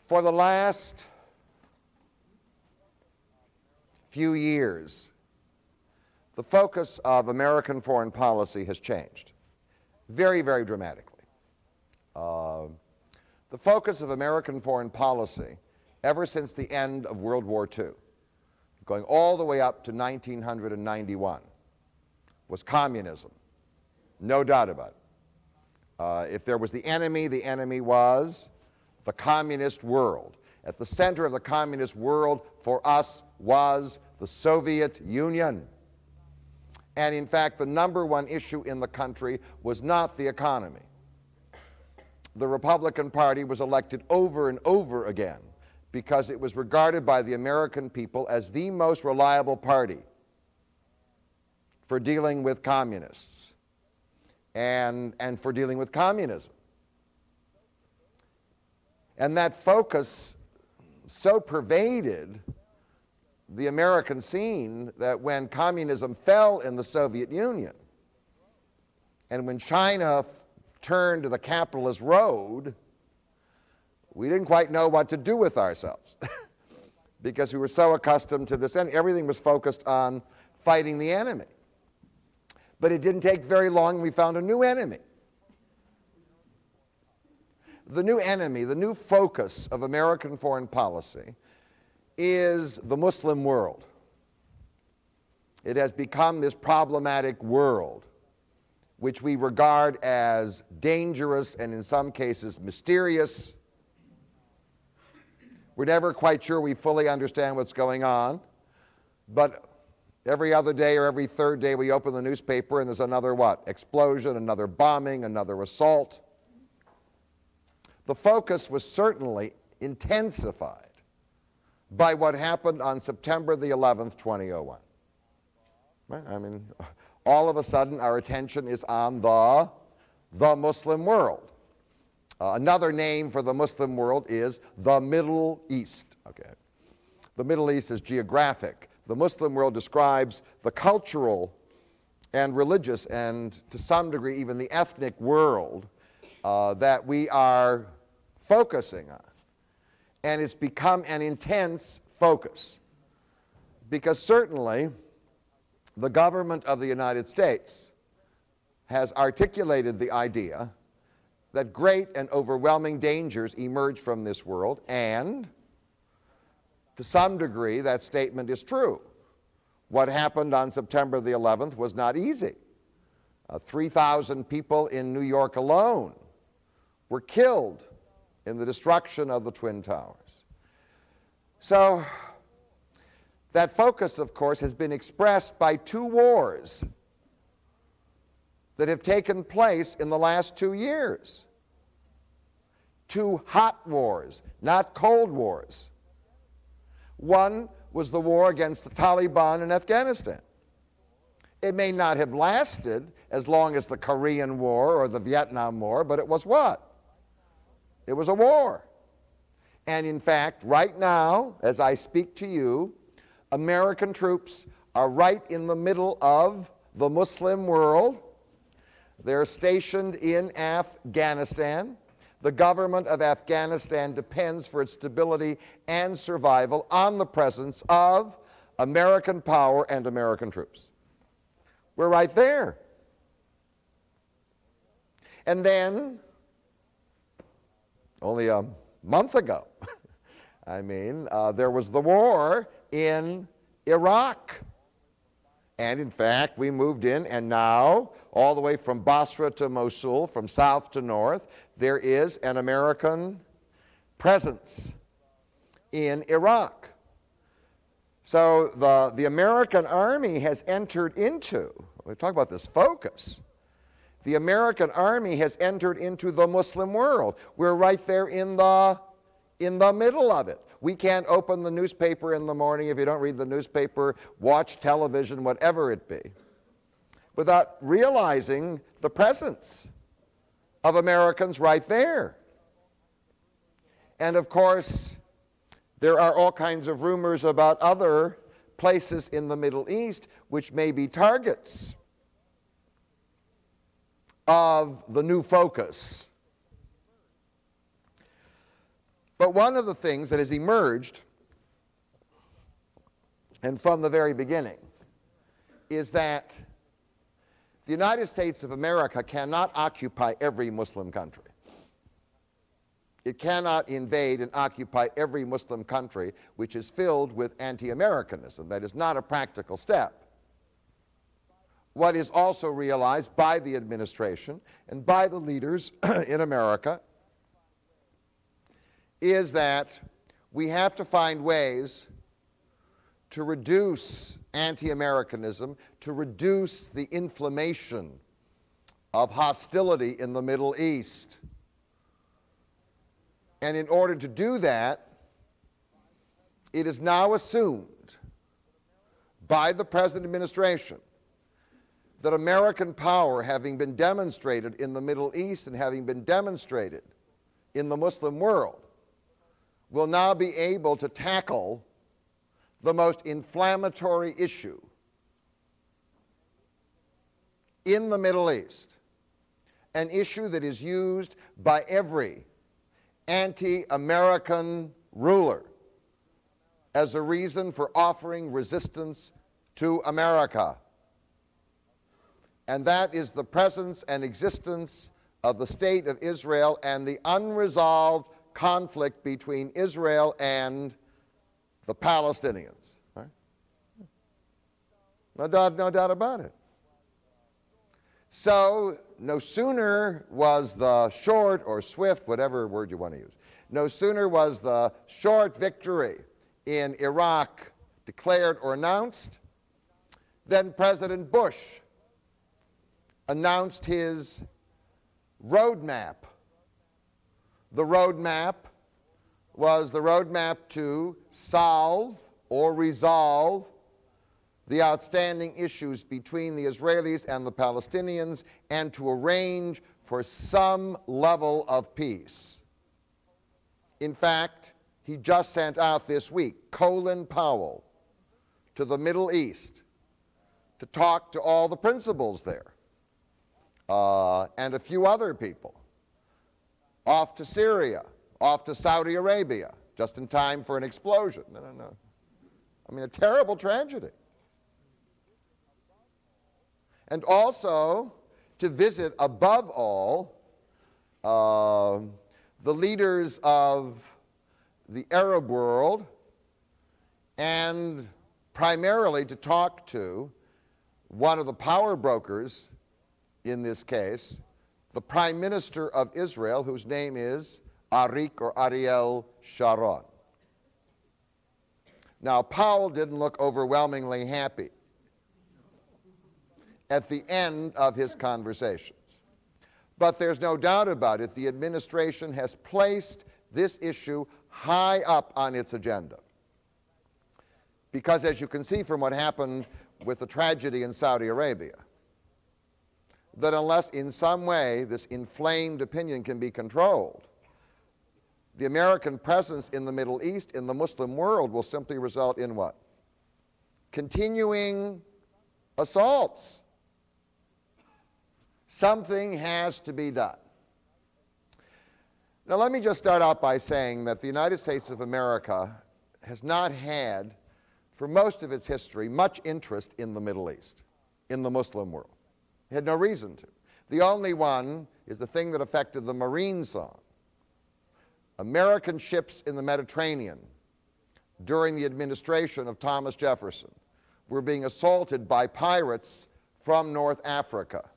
For the last few years, the focus of American foreign policy has changed very, very dramatically. The focus of American foreign policy ever since the end of World War II, going all the way up to 1991, was communism. No doubt about it. If there was the enemy was the communist world. At the center of the communist world for us was the Soviet Union. And in fact, the number one issue in the country was not the economy. The Republican Party was elected over and over again because it was regarded by the American people as the most reliable party for dealing with communists and for dealing with communism. And that focus so pervaded the American scene that when communism fell in the Soviet Union and when China turned to the capitalist road, we didn't quite know what to do with ourselves because we were so accustomed to this, and everything was focused on fighting the enemy. But it didn't take very long, and we found a new enemy. The new enemy, the new focus of American foreign policy is the Muslim world. It has become this problematic world which we regard as dangerous and in some cases mysterious. We're never quite sure we fully understand what's going on, but every other day or every third day we open the newspaper and there's another what? Explosion, another bombing, another assault. The focus was certainly intensified by what happened on September the 11th, 2001. I mean, all of a sudden our attention is on the Muslim world. Another name for the Muslim world is the Middle East. Okay. The Middle East is geographic. The Muslim world describes the cultural and religious and to some degree even the ethnic world that we are focusing on. And it's become an intense focus because certainly the government of the United States has articulated the idea that great and overwhelming dangers emerge from this world, and to some degree that statement is true. What happened on September the 11th was not easy. 3,000 people in New York alone were killed in the destruction of the Twin Towers. So that focus, of course, has been expressed by two wars that have taken place in the last 2 years. Two hot wars, not cold wars. One was the war against the Taliban in Afghanistan. It may not have lasted as long as the Korean War or the Vietnam War, but it was what? It was a war. And in fact, right now, as I speak to you, American troops are right in the middle of the Muslim world. They're stationed in Afghanistan. The government of Afghanistan depends for its stability and survival on the presence of American power and American troops. We're right there. And then, only a month ago, there was the war in Iraq. And in fact, we moved in, and now, all the way from Basra to Mosul, from south to north, there is an American presence in Iraq. So the American army has entered into, we talk about this focus, the American army has entered into the Muslim world. We're right there in the middle of it. We can't open the newspaper in the morning, if you don't read the newspaper, watch television, whatever it be, without realizing the presence of Americans right there. And of course, there are all kinds of rumors about other places in the Middle East which may be targets of the new focus. But But one of the things that has emerged, and from the very beginning, is that the United States of America cannot occupy every Muslim country. It cannot invade and occupy every Muslim country which is filled with anti-Americanism. That is not a practical step. What is also realized by the administration and by the leaders in America is that we have to find ways to reduce anti-Americanism, to reduce the inflammation of hostility in the Middle East. And in order to do that, it is now assumed by the present administration that American power, having been demonstrated in the Middle East and having been demonstrated in the Muslim world, will now be able to tackle the most inflammatory issue in the Middle East, an issue that is used by every anti-American ruler as a reason for offering resistance to America. And that is the presence and existence of the State of Israel and the unresolved conflict between Israel and the Palestinians. Right? No doubt about it. So, no sooner was the short or swift, whatever word you want to use, no sooner was the short victory in Iraq declared or announced than President Bush announced his roadmap. The roadmap was the roadmap to solve or resolve the outstanding issues between the Israelis and the Palestinians and to arrange for some level of peace. In fact, he just sent out this week Colin Powell to the Middle East to talk to all the principals there and a few other people, off to Syria, off to Saudi Arabia, just in time for an explosion. No. I mean, a terrible tragedy. And also to visit, above all, the leaders of the Arab world, and primarily to talk to one of the power brokers in this case, the Prime Minister of Israel, whose name is Ariel Sharon. Now, Powell didn't look overwhelmingly happy at the end of his conversations. But there's no doubt about it, the administration has placed this issue high up on its agenda. Because as you can see from what happened with the tragedy in Saudi Arabia, that unless in some way this inflamed opinion can be controlled, the American presence in the Middle East, in the Muslim world, will simply result in what? Continuing assaults. Something has to be done. Now, let me just start out by saying that the United States of America has not had, for most of its history, much interest in the Middle East, in the Muslim world. It had no reason to. The only one is the thing that affected the Marine song. American ships in the Mediterranean during the administration of Thomas Jefferson were being assaulted by pirates from North Africa.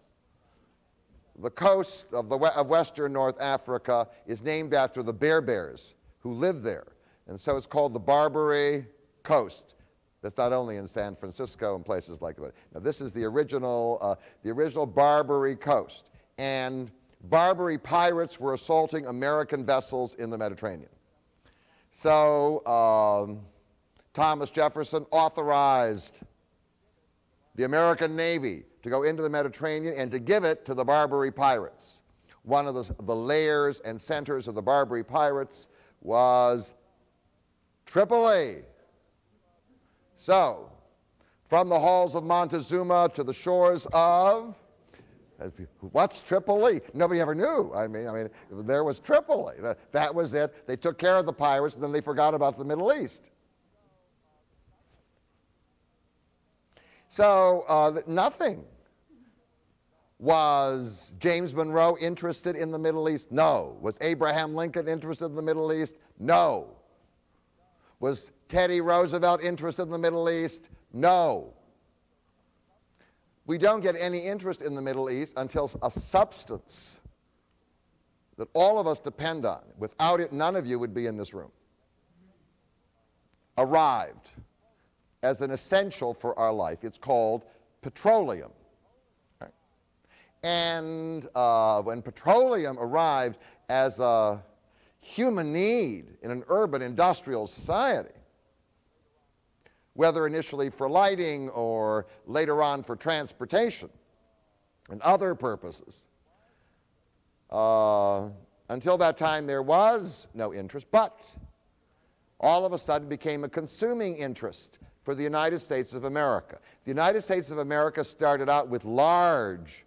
The coast of western North Africa is named after the Berbers who lived there, and so it's called the Barbary Coast. That's not only in San Francisco and places like that. Now, this is the original Barbary Coast, and Barbary pirates were assaulting American vessels in the Mediterranean. So Thomas Jefferson authorized the American Navy to go into the Mediterranean and to give it to the Barbary pirates. One of the layers and centers of the Barbary pirates was Tripoli. So, from the halls of Montezuma to the shores of What's Tripoli? Nobody ever knew. I mean, there was Tripoli. That was it. They took care of the pirates, and then they forgot about the Middle East. So nothing. Was James Monroe interested in the Middle East? No. Was Abraham Lincoln interested in the Middle East? No. Was Teddy Roosevelt interested in the Middle East? No. We don't get any interest in the Middle East until a substance that all of us depend on, without it none of you would be in this room, arrived as an essential for our life. It's called petroleum. Right? And when petroleum arrived as a human need in an urban industrial society, whether initially for lighting or later on for transportation and other purposes. Until that time there was no interest, but all of a sudden became a consuming interest for the United States of America. The United States of America started out with large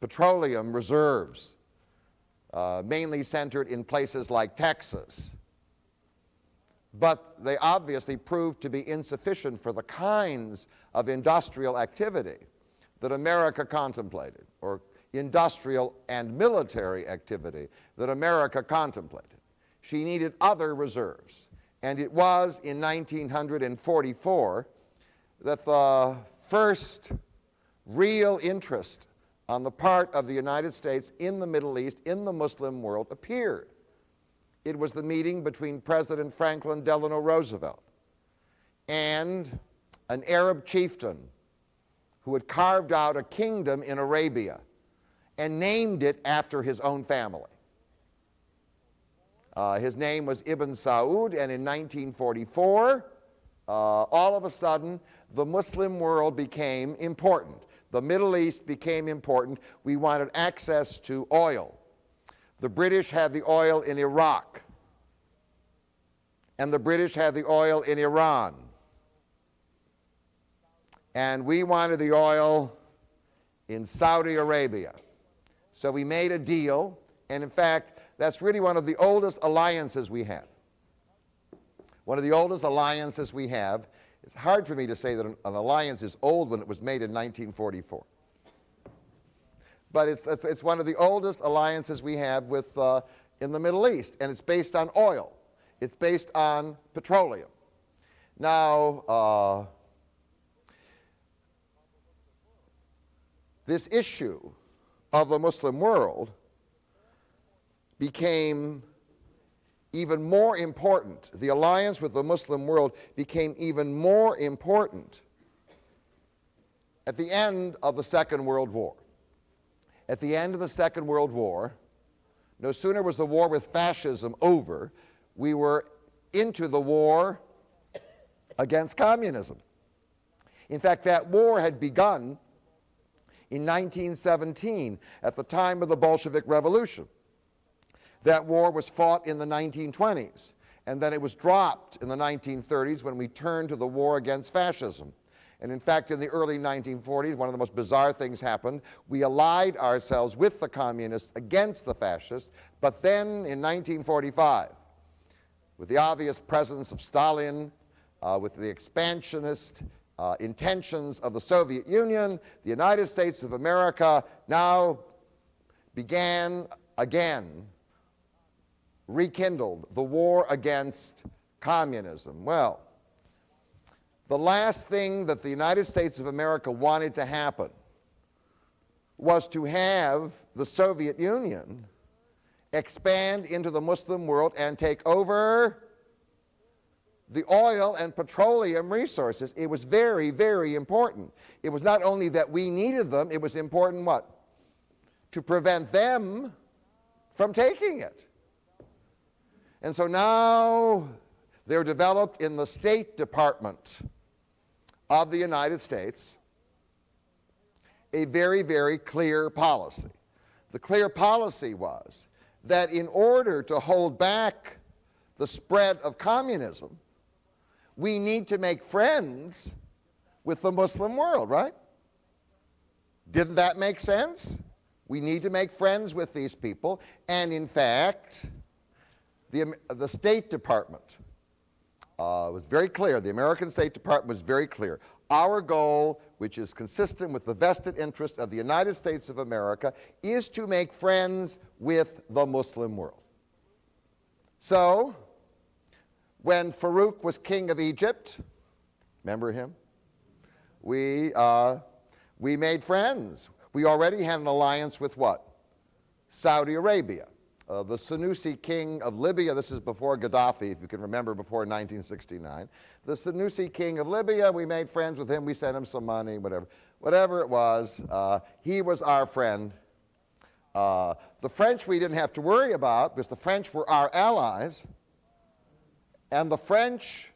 petroleum reserves, mainly centered in places like Texas. But they obviously proved to be insufficient for the kinds of industrial activity that America contemplated, or industrial and military activity that America contemplated. She needed other reserves. And it was in 1944 that the first real interest on the part of the United States in the Middle East, in the Muslim world, appeared. It was the meeting between President Franklin Delano Roosevelt and an Arab chieftain who had carved out a kingdom in Arabia and named it after his own family. His name was Ibn Saud, and in 1944, all of a sudden, the Muslim world became important. The Middle East became important. We wanted access to oil. The British had the oil in Iraq, and the British had the oil in Iran. And we wanted the oil in Saudi Arabia. So we made a deal, and in fact, that's really one of the oldest alliances we have. One of the oldest alliances we have. It's hard for me to say that an alliance is old when it was made in 1944. But it's one of the oldest alliances we have with, in the Middle East, and it's based on oil. It's based on petroleum. Now, this issue of the Muslim world became even more important. The alliance with the Muslim world became even more important at the end of the Second World War. At the end of the Second World War, no sooner was the war with fascism over, we were into the war against communism. In fact, that war had begun in 1917 at the time of the Bolshevik Revolution. That war was fought in the 1920s, and then it was dropped in the 1930s when we turned to the war against fascism. And in fact, in the early 1940s, one of the most bizarre things happened. We allied ourselves with the communists against the fascists, but then in 1945, with the obvious presence of Stalin, with the expansionist intentions of the Soviet Union, the United States of America now began again, rekindled the war against communism. Well, the last thing that the United States of America wanted to happen was to have the Soviet Union expand into the Muslim world and take over the oil and petroleum resources. It was very, very important. It was not only that we needed them, it was important what? To prevent them from taking it. And so now they're developed in the State Department of the United States a very, very clear policy. The clear policy was that in order to hold back the spread of communism, we need to make friends with the Muslim world, right? Didn't that make sense? We need to make friends with these people. And in fact, the State Department was very clear. The American State Department was very clear. Our goal, which is consistent with the vested interest of the United States of America, is to make friends with the Muslim world. So, when Farouk was king of Egypt, remember him? We made friends. We already had an alliance with what? Saudi Arabia. The Senussi king of Libya, this is before Gaddafi, if you can remember, before 1969. The Senussi king of Libya, we made friends with him, we sent him some money, whatever it was, he was our friend. The French we didn't have to worry about because the French were our allies, and the French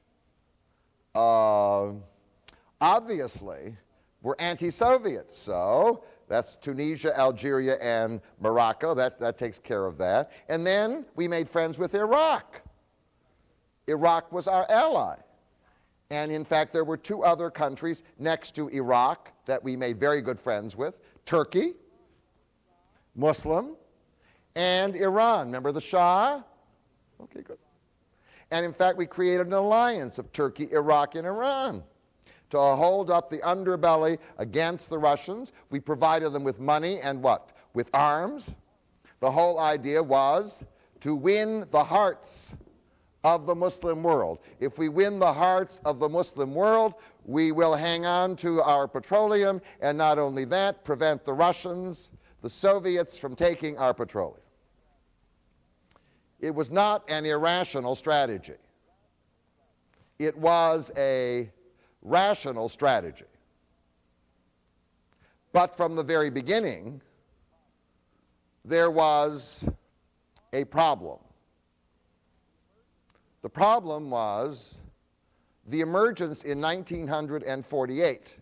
obviously were anti-Soviet, so that's Tunisia, Algeria, and Morocco. That takes care of that. And then we made friends with Iraq. Iraq was our ally. And in fact, there were two other countries next to Iraq that we made very good friends with. Turkey, Muslim, and Iran. Remember the Shah? Okay, good. And in fact, we created an alliance of Turkey, Iraq, and Iran to hold up the underbelly against the Russians. We provided them with money and what? With arms. The whole idea was to win the hearts of the Muslim world. If we win the hearts of the Muslim world, we will hang on to our petroleum, and not only that, prevent the Russians, the Soviets, from taking our petroleum. It was not an irrational strategy. It was a rational strategy. But from the very beginning, there was a problem. The problem was the emergence in 1948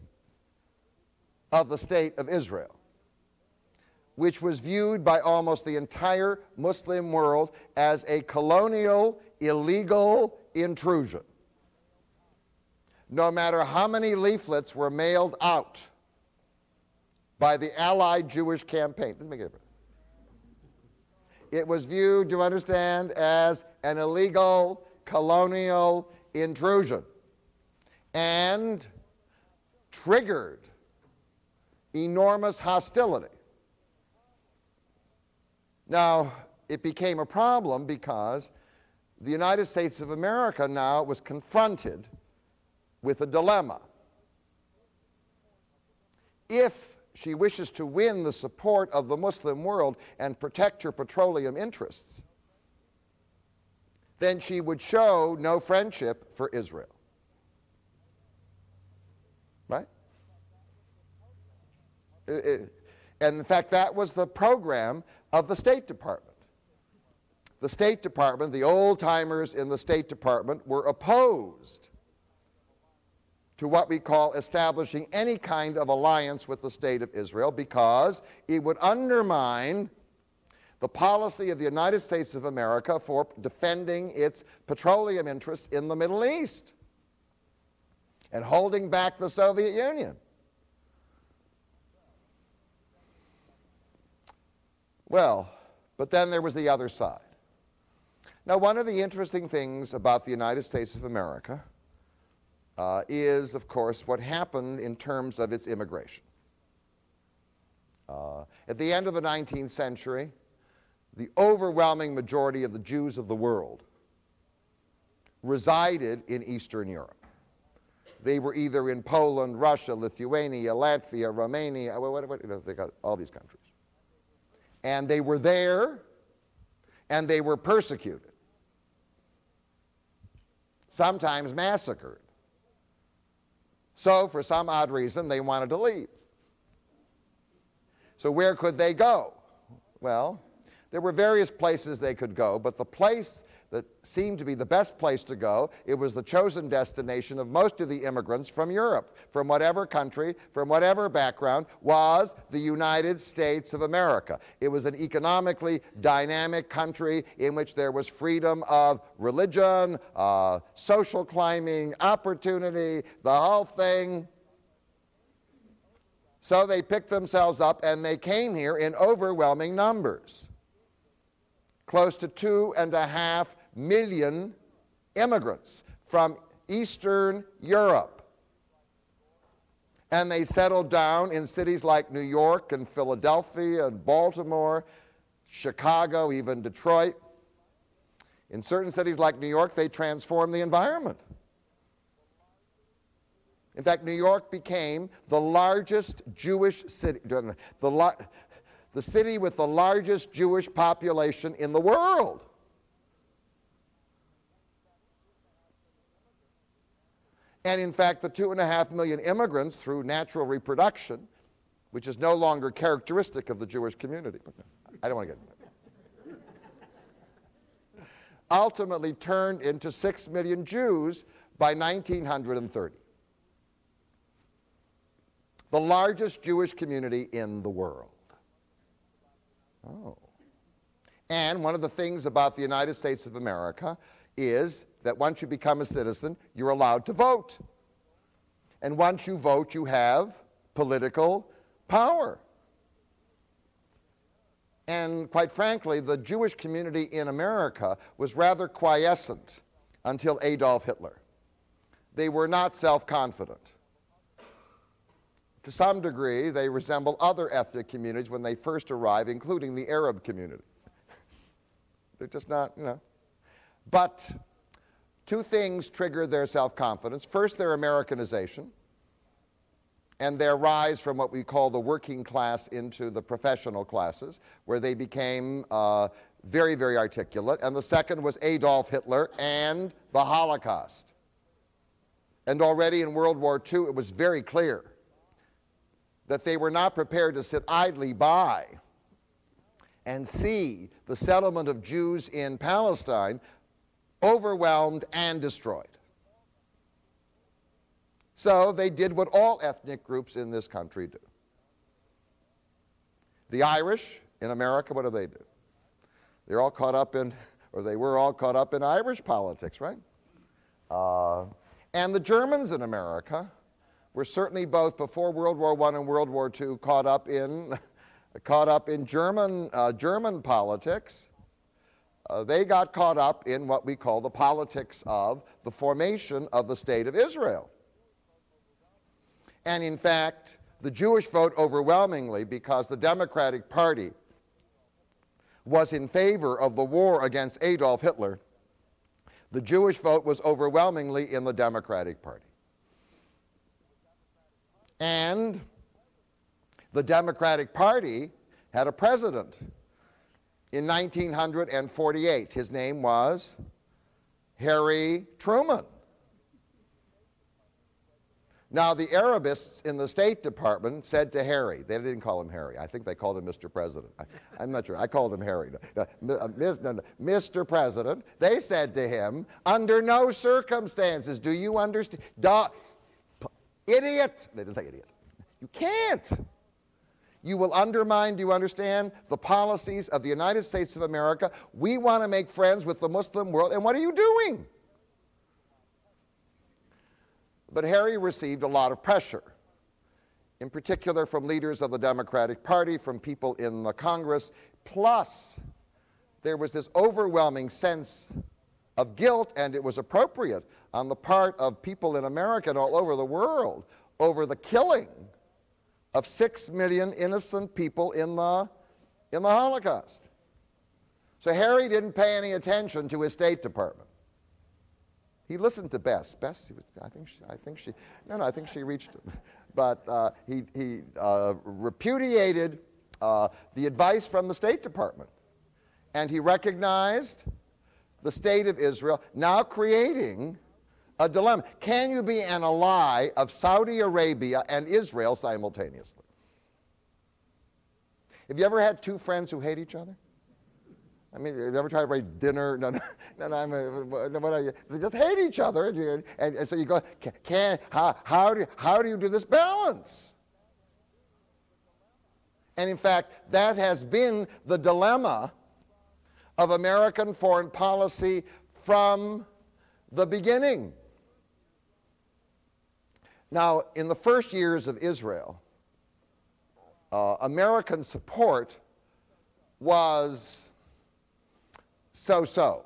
of the State of Israel, which was viewed by almost the entire Muslim world as a colonial, illegal intrusion. No matter how many leaflets were mailed out by the Allied Jewish campaign, it was viewed, to understand, as an illegal colonial intrusion and triggered enormous hostility. Now, it became a problem because the United States of America now was confronted with a dilemma. If she wishes to win the support of the Muslim world and protect her petroleum interests, then she would show no friendship for Israel. Right? And in fact, that was the program of the State Department. The State Department, the old-timers in the State Department, were opposed to what we call establishing any kind of alliance with the State of Israel because it would undermine the policy of the United States of America for defending its petroleum interests in the Middle East and holding back the Soviet Union. Well, but then there was the other side. Now, one of the interesting things about the United States of America is, of course, what happened in terms of its immigration. At the end of the 19th century, the overwhelming majority of the Jews of the world resided in Eastern Europe. They were either in Poland, Russia, Lithuania, Latvia, Romania, they got all these countries. And they were there, and they were persecuted, sometimes massacred. So, for some odd reason, they wanted to leave. So where could they go? Well, there were various places they could go, but the place that seemed to be the best place to go, it was the chosen destination of most of the immigrants from Europe, from whatever country, from whatever background, was the United States of America. It was an economically dynamic country in which there was freedom of religion, social climbing, opportunity, the whole thing. So they picked themselves up and they came here in overwhelming numbers. Close to 2.5 million immigrants from Eastern Europe. And they settled down in cities like New York and Philadelphia and Baltimore, Chicago, even Detroit. In certain cities like New York, they transformed the environment. In fact, New York became the largest Jewish city, the city with the largest Jewish population in the world. And in fact, the 2.5 million immigrants through natural reproduction, which is no longer characteristic of the Jewish community. I don't want to get into that. Ultimately turned into 6 million Jews by 1930. The largest Jewish community in the world. Oh. And one of the things about the United States of America is that once you become a citizen, you're allowed to vote. And once you vote, you have political power. And quite frankly, the Jewish community in America was rather quiescent until Adolf Hitler. They were not self-confident. To some degree, they resemble other ethnic communities when they first arrive, including the Arab community. They're just not, But two things triggered their self-confidence. First, their Americanization and their rise from what we call the working class into the professional classes, where they became very, very articulate. And the second was Adolf Hitler and the Holocaust. And already in World War II, it was very clear that they were not prepared to sit idly by and see the settlement of Jews in Palestine overwhelmed and destroyed. So they did what all ethnic groups in this country do. The Irish in America, what do? They're all caught up in, or they were all caught up in Irish politics, right? And the Germans in America were certainly both before World War I and World War II caught up in German politics. They got caught up in what we call the politics of the formation of the State of Israel. And in fact, the Jewish vote overwhelmingly, because the Democratic Party was in favor of the war against Adolf Hitler, the Jewish vote was overwhelmingly in the Democratic Party. And the Democratic Party had a president in 1948. His name was Harry Truman. Now, the Arabists in the State Department said to Harry, they didn't call him Harry, I think they called him Mr. President. I'm not sure, I called him Harry. Mr. President, they said to him, under no circumstances do you understand, idiot, they didn't say idiot, you can't. You will undermine, do you understand, the policies of the United States of America. We want to make friends with the Muslim world, and what are you doing? But Harry received a lot of pressure, in particular from leaders of the Democratic Party, from people in the Congress. Plus, there was this overwhelming sense of guilt, and it was appropriate, on the part of people in America and all over the world over the killing of 6 million innocent people in the Holocaust. So Harry didn't pay any attention to his State Department. He listened to Bess. Bess, I think she reached him. But he repudiated the advice from the State Department. And he recognized the State of Israel, now creating a dilemma. Can you be an ally of Saudi Arabia and Israel simultaneously? Have you ever had two friends who hate each other? I mean, have you ever tried to write dinner? No, what are you? They just hate each other, and so you go, how do you do this balance? And in fact, that has been the dilemma of American foreign policy from the beginning. Now, in the first years of Israel, American support was so-so.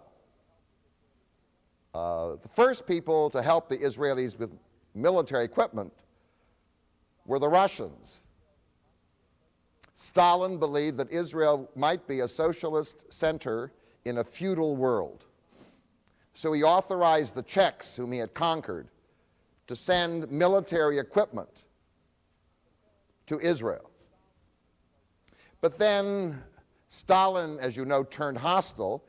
The first people to help the Israelis with military equipment were the Russians. Stalin believed that Israel might be a socialist center in a feudal world. So he authorized the Czechs, whom he had conquered, to send military equipment to Israel. But then Stalin, as you know, turned hostile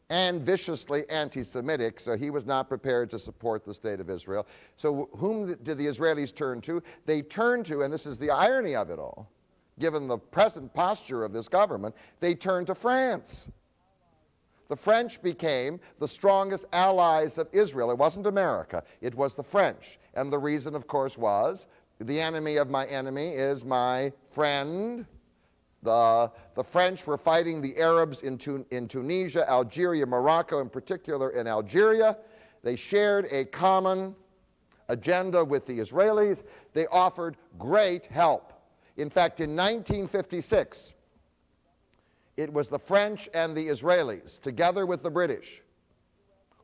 and viciously anti-Semitic, so he was not prepared to support the state of Israel. So whom did the Israelis turn to? They turned to, and this is the irony of it all, given the present posture of this government, they turned to France. The French became the strongest allies of Israel. It wasn't America, it was the French. And the reason, of course, was the enemy of my enemy is my friend. The French were fighting the Arabs in Tunisia, Algeria, Morocco, in particular in Algeria. They shared a common agenda with the Israelis. They offered great help. In fact, in 1956, it was the French and the Israelis, together with the British,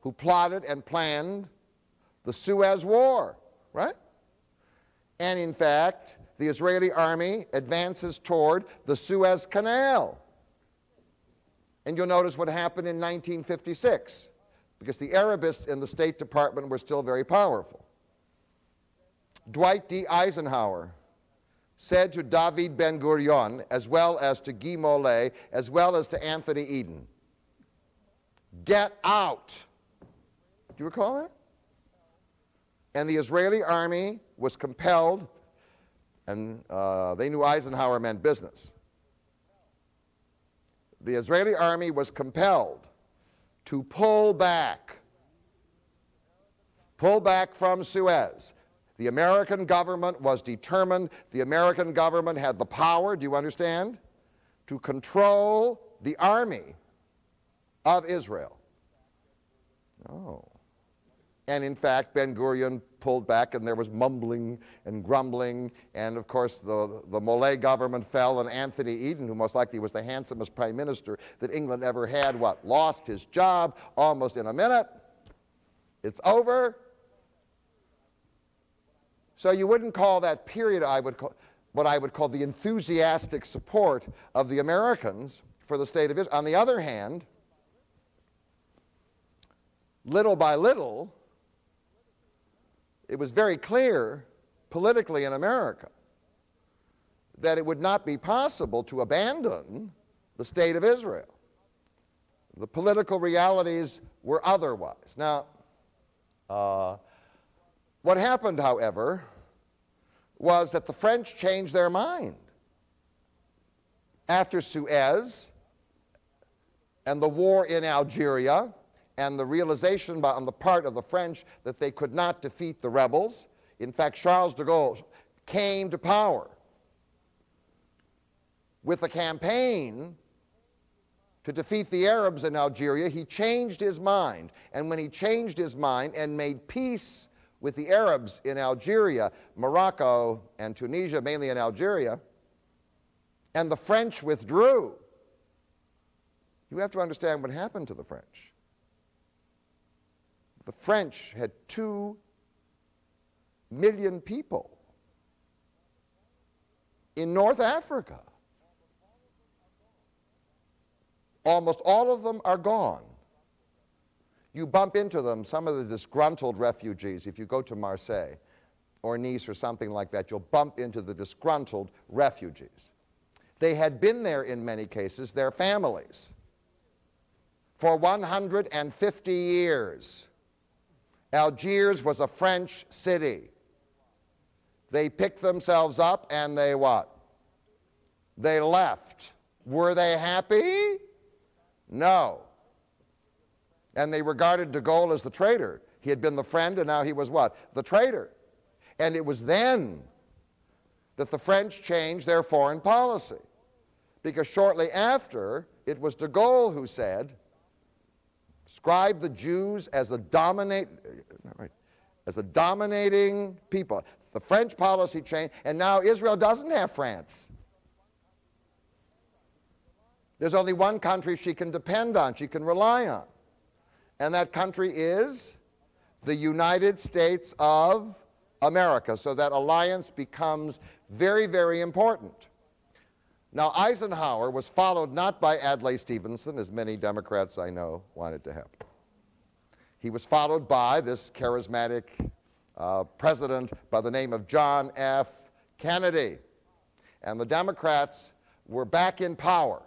who plotted and planned the Suez War, right? And in fact, the Israeli army advances toward the Suez Canal. And you'll notice what happened in 1956, because the Arabists in the State Department were still very powerful. Dwight D. Eisenhower said to David Ben-Gurion, as well as to Guy Mollet, as well as to Anthony Eden, "Get out." Do you recall that? And the Israeli army was compelled, and they knew Eisenhower meant business. The Israeli army was compelled to pull back from Suez. The American government was determined. The American government had the power, do you understand, to control the army of Israel. Oh. And in fact, Ben-Gurion pulled back, and there was mumbling and grumbling, and of course the Mollet government fell, and Anthony Eden, who most likely was the handsomest prime minister that England ever had, lost his job almost in a minute. It's over. So you wouldn't call that period what I would call the enthusiastic support of the Americans for the state of Israel. On the other hand, little by little, it was very clear politically in America that it would not be possible to abandon the state of Israel. The political realities were otherwise. Now, what happened, however, was that the French changed their mind. After Suez and the war in Algeria and the realization on the part of the French that they could not defeat the rebels, in fact, Charles de Gaulle came to power with a campaign to defeat the Arabs in Algeria. He changed his mind, and when he changed his mind and made peace with the Arabs in Algeria, Morocco, and Tunisia, mainly in Algeria, and the French withdrew, you have to understand what happened to the French. The French had 2 million people in North Africa. Almost all of them are gone. You bump into them, some of the disgruntled refugees. If you go to Marseille or Nice or something like that, you'll bump into the disgruntled refugees. They had been there in many cases, their families, for 150 years. Algiers was a French city. They picked themselves up and they what? They left. Were they happy? No. And they regarded de Gaulle as the traitor. He had been the friend, and now he was what? The traitor. And it was then that the French changed their foreign policy. Because shortly after, it was de Gaulle who said, described the Jews as a dominating people. The French policy changed, and now Israel doesn't have France. There's only one country she can depend on, she can rely on. And that country is the United States of America. So that alliance becomes very, very important. Now, Eisenhower was followed not by Adlai Stevenson, as many Democrats I know wanted to have. He was followed by this charismatic president by the name of John F. Kennedy. And the Democrats were back in power.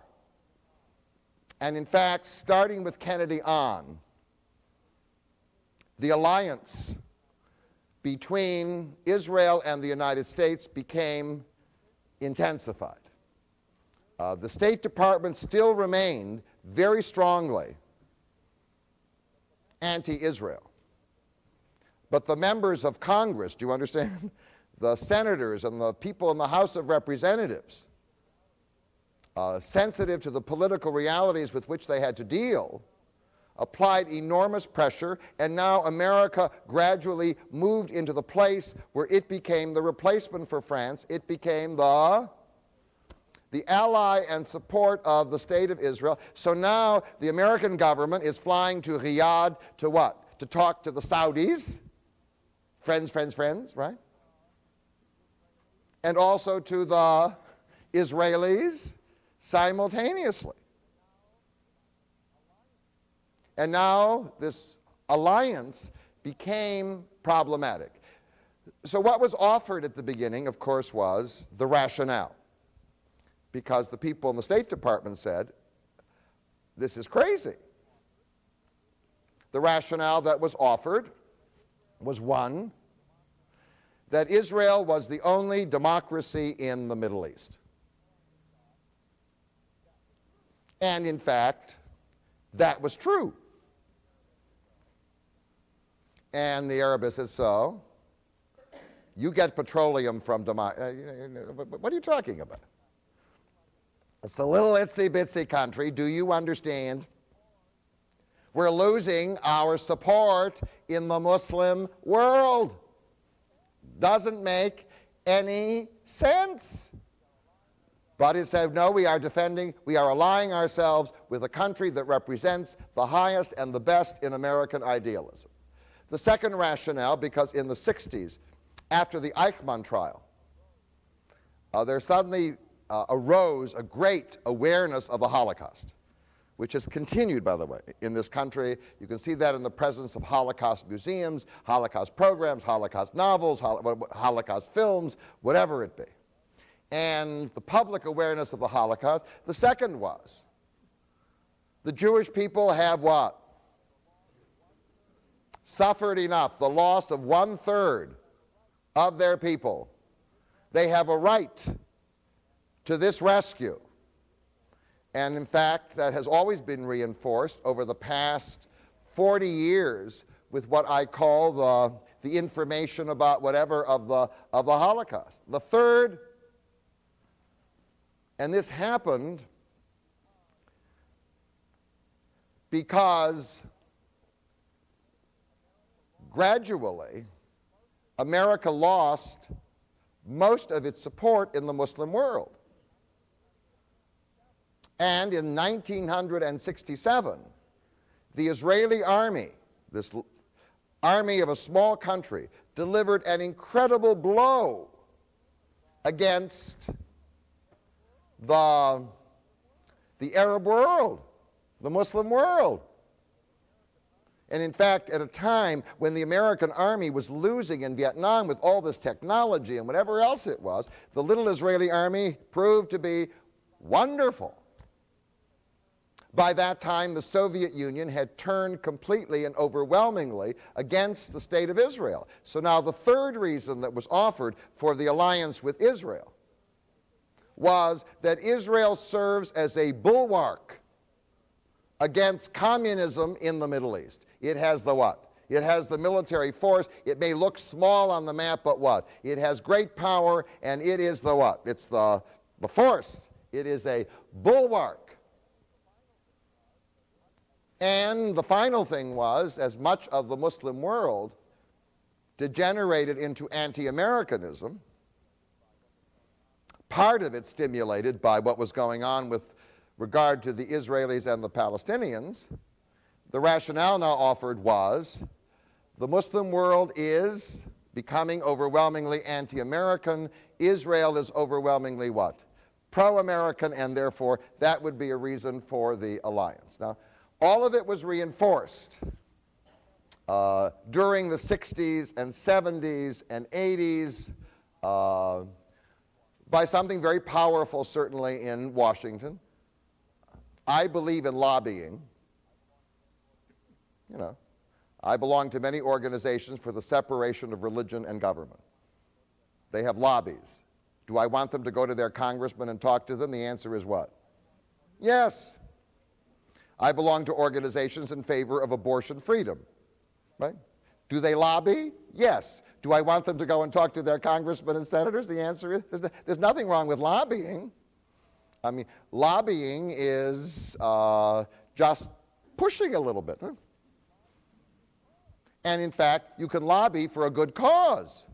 And in fact, starting with Kennedy on, the alliance between Israel and the United States became intensified. The State Department still remained very strongly anti-Israel. But the members of Congress, do you understand? The senators and the people in the House of Representatives, sensitive to the political realities with which they had to deal, applied enormous pressure, and now America gradually moved into the place where it became the replacement for France. It became the ally and support of the State of Israel. So now the American government is flying to Riyadh to what? To talk to the Saudis. Friends, friends, friends, right? And also to the Israelis simultaneously. And now this alliance became problematic. So what was offered at the beginning, of course, was the rationale. Because the people in the State Department said, this is crazy. The rationale that was offered was one, that Israel was the only democracy in the Middle East. And in fact, that was true. And the Arabs said, so, you get petroleum from democracy. What are you talking about? It's a little itsy-bitsy country. Do you understand? We're losing our support in the Muslim world. Doesn't make any sense. But it said, no, we are allying ourselves with a country that represents the highest and the best in American idealism. The second rationale, because in the 60s, after the Eichmann trial, there suddenly arose a great awareness of the Holocaust, which has continued, by the way, in this country. You can see that in the presence of Holocaust museums, Holocaust programs, Holocaust novels, Holocaust films, whatever it be. And the public awareness of the Holocaust. The second was, the Jewish people have what? Suffered enough, the loss of 1/3 of their people. They have a right to this rescue. And in fact, that has always been reinforced over the past 40 years with what I call the information about whatever of the Holocaust. The third, and this happened because gradually America lost most of its support in the Muslim world. And in 1967, the Israeli army, this army of a small country, delivered an incredible blow against the Arab world, the Muslim world. And in fact, at a time when the American army was losing in Vietnam with all this technology and whatever else it was, the little Israeli army proved to be wonderful. By that time, the Soviet Union had turned completely and overwhelmingly against the State of Israel. So now the third reason that was offered for the alliance with Israel was that Israel serves as a bulwark against communism in the Middle East. It has the what? It has the military force. It may look small on the map, but what? It has great power, and it is the what? It's the force. It is a bulwark. And the final thing was, as much of the Muslim world degenerated into anti-Americanism, part of it stimulated by what was going on with regard to the Israelis and the Palestinians, the rationale now offered was the Muslim world is becoming overwhelmingly anti-American. Israel is overwhelmingly what? Pro-American, and therefore that would be a reason for the alliance. Now, all of it was reinforced during the 60s and 70s and 80s by something very powerful, certainly in Washington. I believe in lobbying. You know, I belong to many organizations for the separation of religion and government. They have lobbies. Do I want them to go to their congressman and talk to them? The answer is what? Yes. I belong to organizations in favor of abortion freedom, right? Do they lobby? Yes. Do I want them to go and talk to their congressmen and senators? The answer is there's nothing wrong with lobbying. I mean, lobbying is just pushing a little bit. Huh? And in fact, you can lobby for a good cause.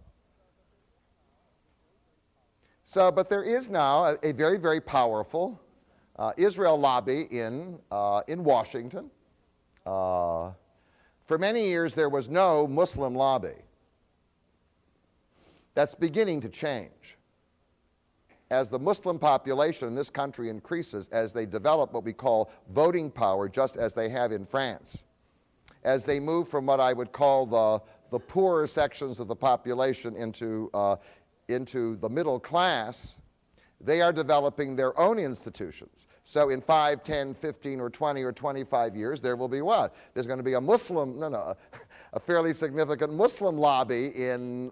So, but there is now a very, very powerful Israel lobby in Washington. For many years, there was no Muslim lobby. That's beginning to change. As the Muslim population in this country increases, as they develop what we call voting power, just as they have in France, as they move from what I would call the poorer sections of the population into the middle class, they are developing their own institutions. So in 5, 10, 15, or 20, or 25 years, there will be what? There's going to be a fairly significant Muslim lobby in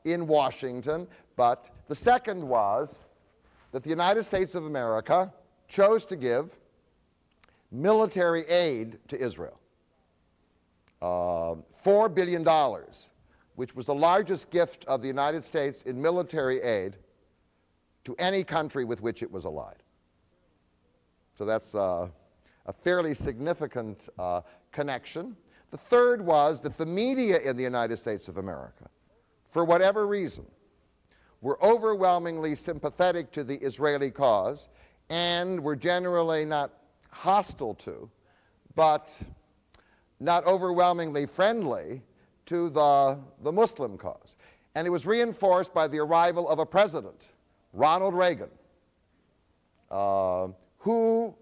Washington. But the second was that the United States of America chose to give military aid to Israel. $4 billion, which was the largest gift of the United States in military aid to any country with which it was allied. So that's a fairly significant connection. The third was that the media in the United States of America, for whatever reason, were overwhelmingly sympathetic to the Israeli cause and were generally not hostile to, but not overwhelmingly friendly to the Muslim cause. And it was reinforced by the arrival of a president, Ronald Reagan, who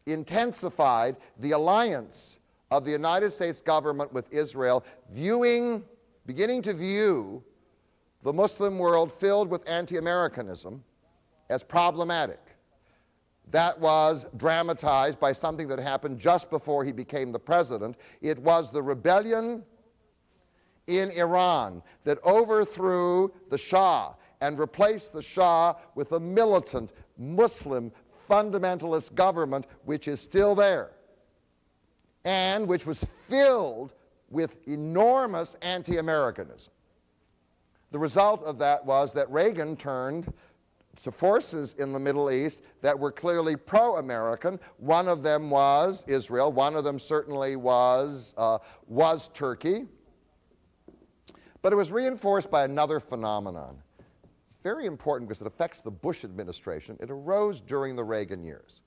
intensified the alliance of the United States government with Israel, beginning to view the Muslim world filled with anti-Americanism as problematic. That was dramatized by something that happened just before he became the president. It was the rebellion in Iran that overthrew the Shah and replaced the Shah with a militant Muslim fundamentalist government which is still there and which was filled with enormous anti-Americanism. The result of that was that Reagan turned to forces in the Middle East that were clearly pro-American. One of them was Israel. One of them certainly was Turkey. But it was reinforced by another phenomenon. Very important because it affects the Bush administration. It arose during the Reagan years.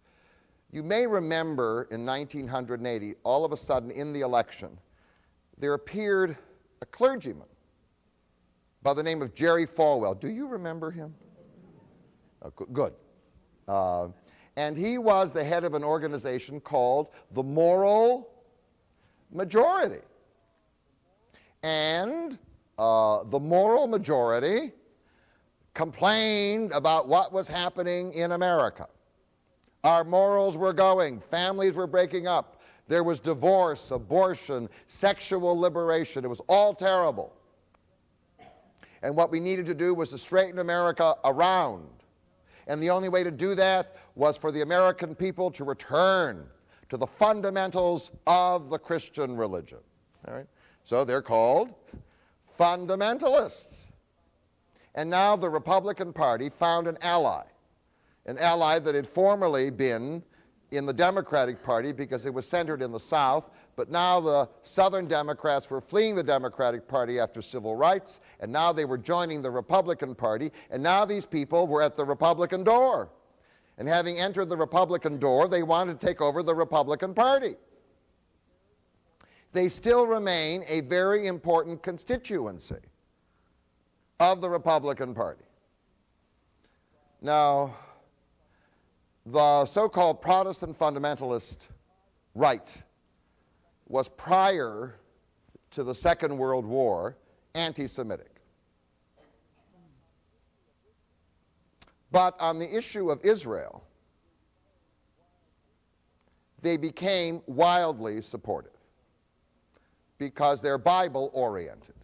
You may remember in 1980, all of a sudden in the election, there appeared a clergyman by the name of Jerry Falwell. Do you remember him? Oh, good. And he was the head of an organization called the Moral Majority. And the Moral Majority complained about what was happening in America. Our morals were going, families were breaking up, there was divorce, abortion, sexual liberation. It was all terrible. And what we needed to do was to straighten America around. And the only way to do that was for the American people to return to the fundamentals of the Christian religion. All right? So they're called fundamentalists. And now the Republican Party found an ally that had formerly been in the Democratic Party because it was centered in the South, but now the Southern Democrats were fleeing the Democratic Party after civil rights, and now they were joining the Republican Party, and now these people were at the Republican door. And having entered the Republican door, they wanted to take over the Republican Party. They still remain a very important constituency of the Republican Party. Now, the so-called Protestant fundamentalist right was, prior to the Second World War, anti-Semitic. But on the issue of Israel, they became wildly supportive because they're Bible-oriented.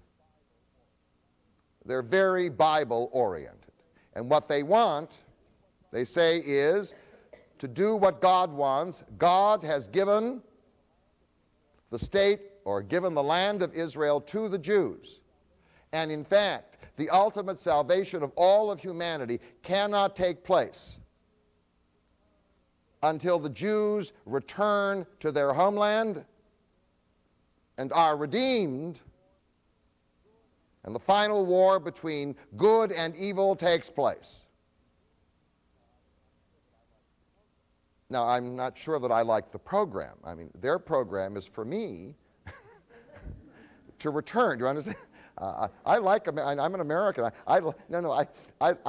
They're very Bible-oriented. And what they want, they say, is to do what God wants. God has given the state or given the land of Israel to the Jews. And in fact, the ultimate salvation of all of humanity cannot take place until the Jews return to their homeland and are redeemed, and the final war between good and evil takes place. Now, I'm not sure that I like the program. I mean, their program is for me to return. Do you understand? I like. I'm an American. I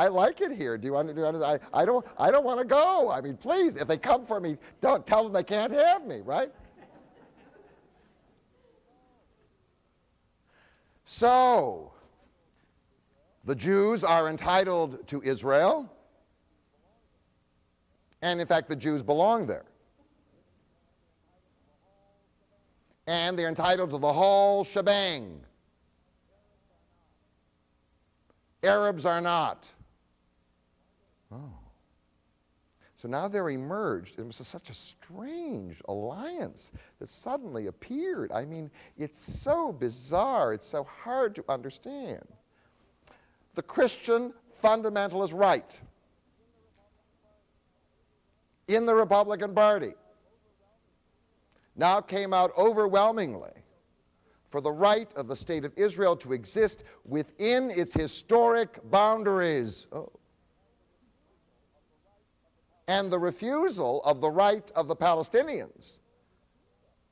like it here. Do you understand? I don't want to go. I mean, please, if they come for me, don't tell them they can't have me, right? So, the Jews are entitled to Israel, and in fact, the Jews belong there. And they're entitled to the whole shebang. Arabs are not. Oh. So now they're emerged. It was such a strange alliance that suddenly appeared. I mean, it's so bizarre. It's so hard to understand. The Christian fundamentalist right in the Republican Party now came out overwhelmingly for the right of the state of Israel to exist within its historic boundaries. Oh. And the refusal of the right of the Palestinians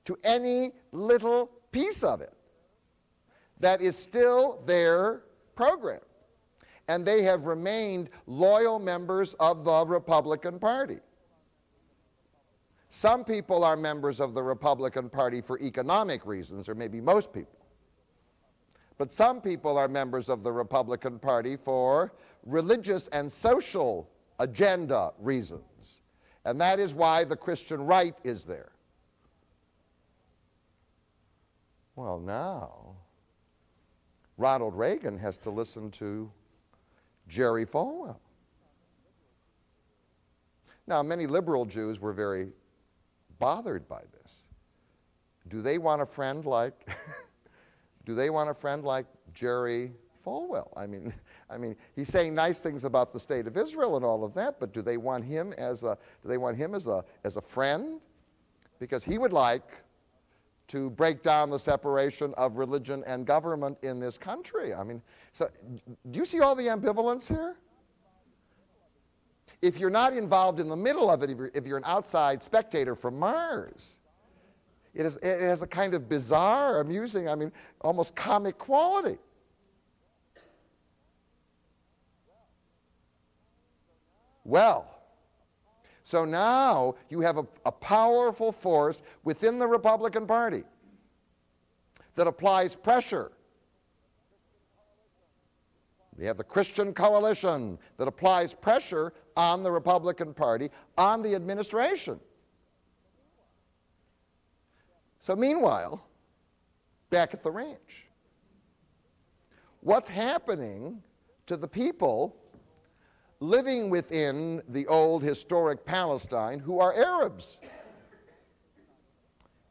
to any little piece of it that is still their program. And they have remained loyal members of the Republican Party. Some people are members of the Republican Party for economic reasons, or maybe most people. But some people are members of the Republican Party for religious and social agenda reasons. And that is why the Christian right is there. Well, now, Ronald Reagan has to listen to Jerry Falwell. Now, many liberal Jews were very bothered by this. Do they want a friend like Jerry Falwell? I mean, he's saying nice things about the state of Israel and all of that, but do they want him as a friend? Because he would like to break down the separation of religion and government in this country. I mean, so do you see all the ambivalence here? If you're not involved in the middle of it, if you're an outside spectator from Mars, it has a kind of bizarre, amusing, I mean, almost comic quality. Well, so now you have a powerful force within the Republican Party that applies pressure. They have the Christian coalition that applies pressure on the Republican Party, on the administration. So meanwhile, back at the ranch, what's happening to the people living within the old historic Palestine who are Arabs?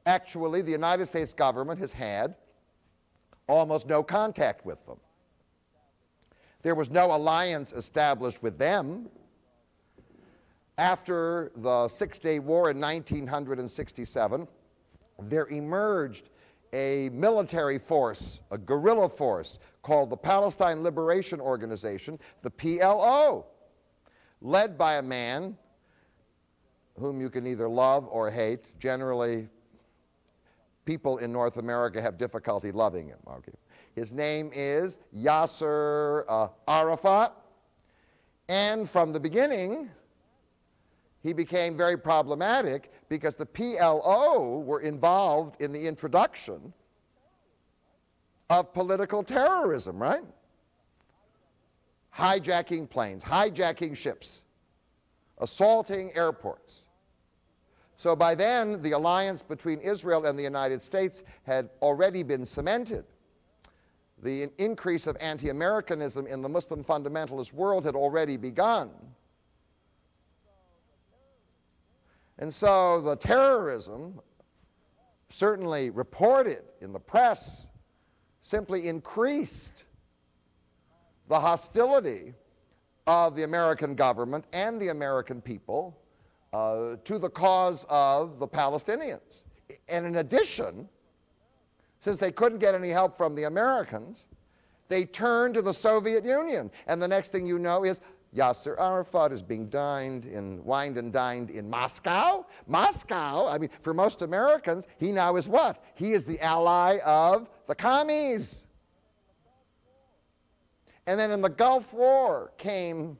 Actually, the United States government has had almost no contact with them. There was no alliance established with them. After the Six-Day War in 1967, there emerged a military force, a guerrilla force, called the Palestine Liberation Organization, the PLO, led by a man whom you can either love or hate. Generally, people in North America have difficulty loving him. Okay. His name is Yasser Arafat. And from the beginning, he became very problematic because the PLO were involved in the introduction of political terrorism, right? Hijacking planes, hijacking ships, assaulting airports. So by then, the alliance between Israel and the United States had already been cemented. The increase of anti-Americanism in the Muslim fundamentalist world had already begun. And so the terrorism, certainly reported in the press, simply increased the hostility of the American government and the American people to the cause of the Palestinians. And in addition, since they couldn't get any help from the Americans, they turned to the Soviet Union. And the next thing you know is Yasser Arafat is being wined and dined in Moscow. Moscow, I mean, for most Americans, he now is what? He is the ally of the commies. And then in the Gulf War came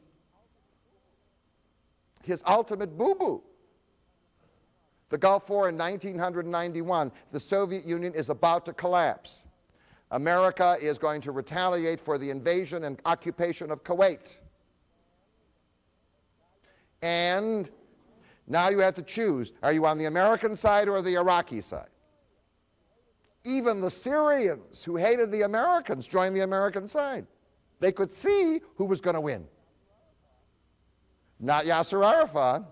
his ultimate boo-boo. The Gulf War in 1991, the Soviet Union is about to collapse. America is going to retaliate for the invasion and occupation of Kuwait. And now you have to choose. Are you on the American side or the Iraqi side? Even the Syrians who hated the Americans joined the American side. They could see who was going to win. Not Yasser Arafat.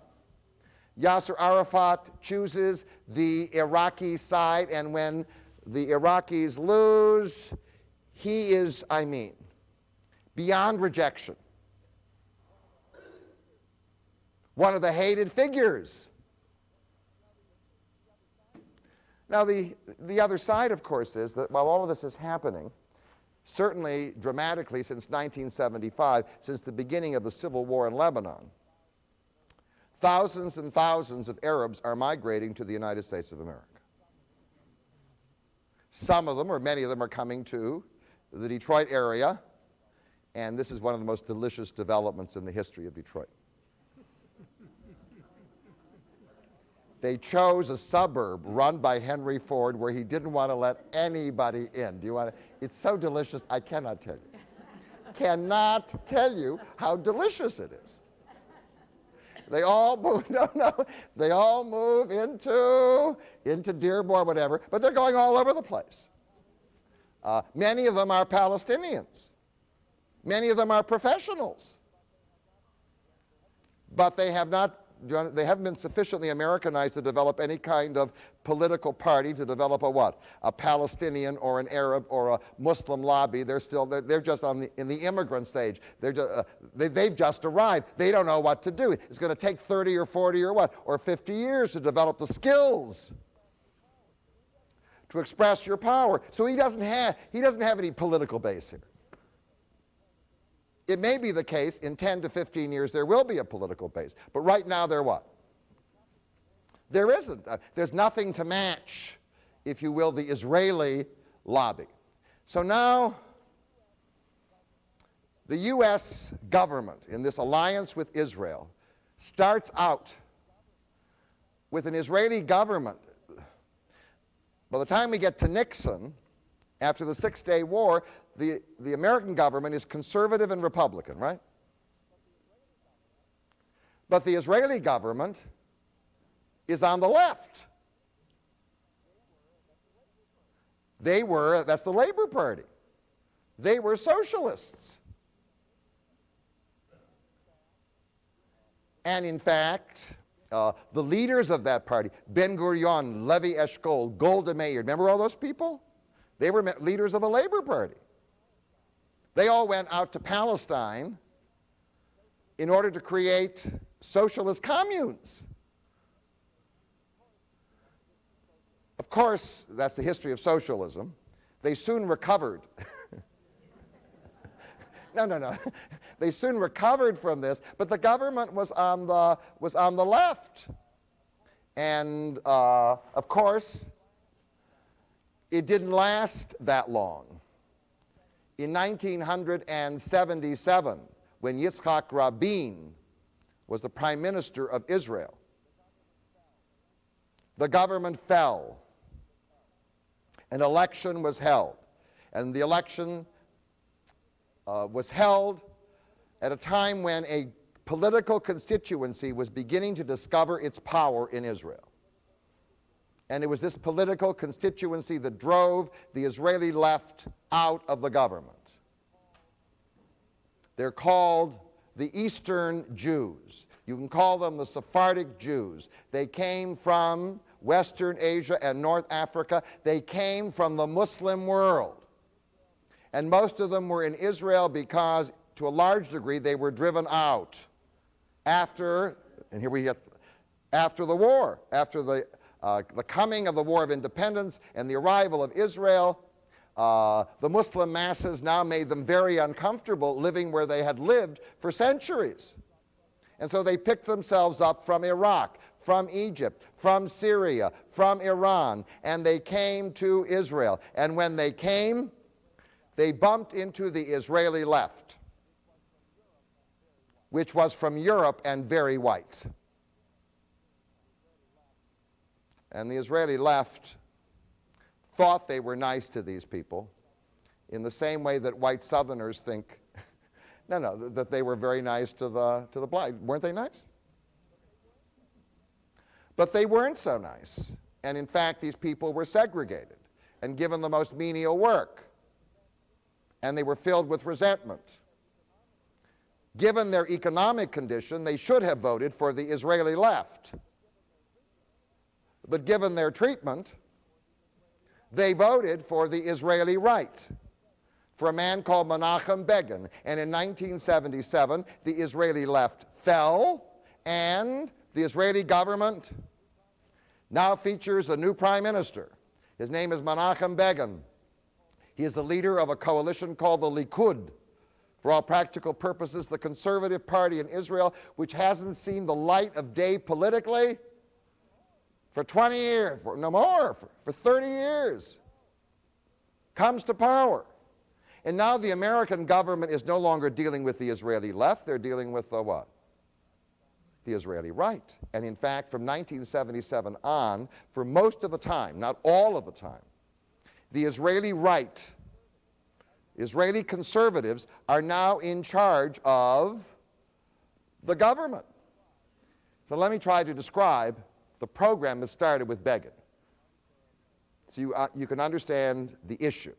Yasser Arafat chooses the Iraqi side, and when the Iraqis lose, he is, beyond rejection. One of the hated figures. Now, the other side, of course, is that while all of this is happening, certainly dramatically since 1975, since the beginning of the civil war in Lebanon, thousands and thousands of Arabs are migrating to the United States of America. Some of them, or many of them, are coming to the Detroit area, and this is one of the most delicious developments in the history of Detroit. They chose a suburb run by Henry Ford where he didn't want to let anybody in. It's so delicious, I cannot tell you. Cannot tell you how delicious it is. They all move, they all move into Dearborn, whatever, but they're going all over the place. Many of them are Palestinians. Many of them are professionals. But they haven't been sufficiently Americanized to develop any kind of political party, to develop a what? A Palestinian or an Arab or a Muslim lobby. They're just in the immigrant stage. They've just arrived. They don't know what to do. It's going to take 30 or 40 or what? Or 50 years to develop the skills to express your power. So he doesn't have any political base here. It may be the case in 10 to 15 years there will be a political base. But right now they're what? There isn't. There's nothing to match, if you will, the Israeli lobby. So now the U.S. government in this alliance with Israel starts out with an Israeli government. By the time we get to Nixon, after the Six-Day War, the American government is conservative and Republican, right? But the Israeli government is on the left. That's the Labor Party. They were socialists. And in fact, the leaders of that party, Ben-Gurion, Levi Eshkol, Golda Meir, remember all those people? They were leaders of the Labor Party. They all went out to Palestine in order to create socialist communes. Of course, that's the history of socialism. They soon recovered. No. They soon recovered from this, but the government was on the left. And of course, it didn't last that long. In 1977, when Yitzhak Rabin was the prime minister of Israel, the government fell. An election was held. And the election was held at a time when a political constituency was beginning to discover its power in Israel. And it was this political constituency that drove the Israeli left out of the government. They're called the Eastern Jews. You can call them the Sephardic Jews. They came from Western Asia and North Africa. They came from the Muslim world. And most of them were in Israel because, to a large degree, they were driven out after, and here we get, after the war, after the coming of the War of Independence and the arrival of Israel. The Muslim masses now made them very uncomfortable living where they had lived for centuries. And so they picked themselves up from Iraq, from Egypt, from Syria, from Iran, and they came to Israel. And when they came, they bumped into the Israeli left, which was from Europe and very white. And the Israeli left thought they were nice to these people in the same way that white Southerners think, that they were very nice to the black. Weren't they nice? But they weren't so nice. And in fact, these people were segregated and given the most menial work. And they were filled with resentment. Given their economic condition, they should have voted for the Israeli left. But given their treatment, they voted for the Israeli right, for a man called Menachem Begin. And in 1977, the Israeli left fell, and the Israeli government now features a new prime minister. His name is Menachem Begin. He is the leader of a coalition called the Likud, for all practical purposes, the conservative party in Israel, which hasn't seen the light of day politically for 20 years, for 30 years, comes to power. And now the American government is no longer dealing with the Israeli left, they're dealing with the what? The Israeli right. And in fact, from 1977 on, for most of the time, not all of the time, the Israeli right, Israeli conservatives are now in charge of the government. So let me try to describe the program that started with Begin, so you can understand the issue.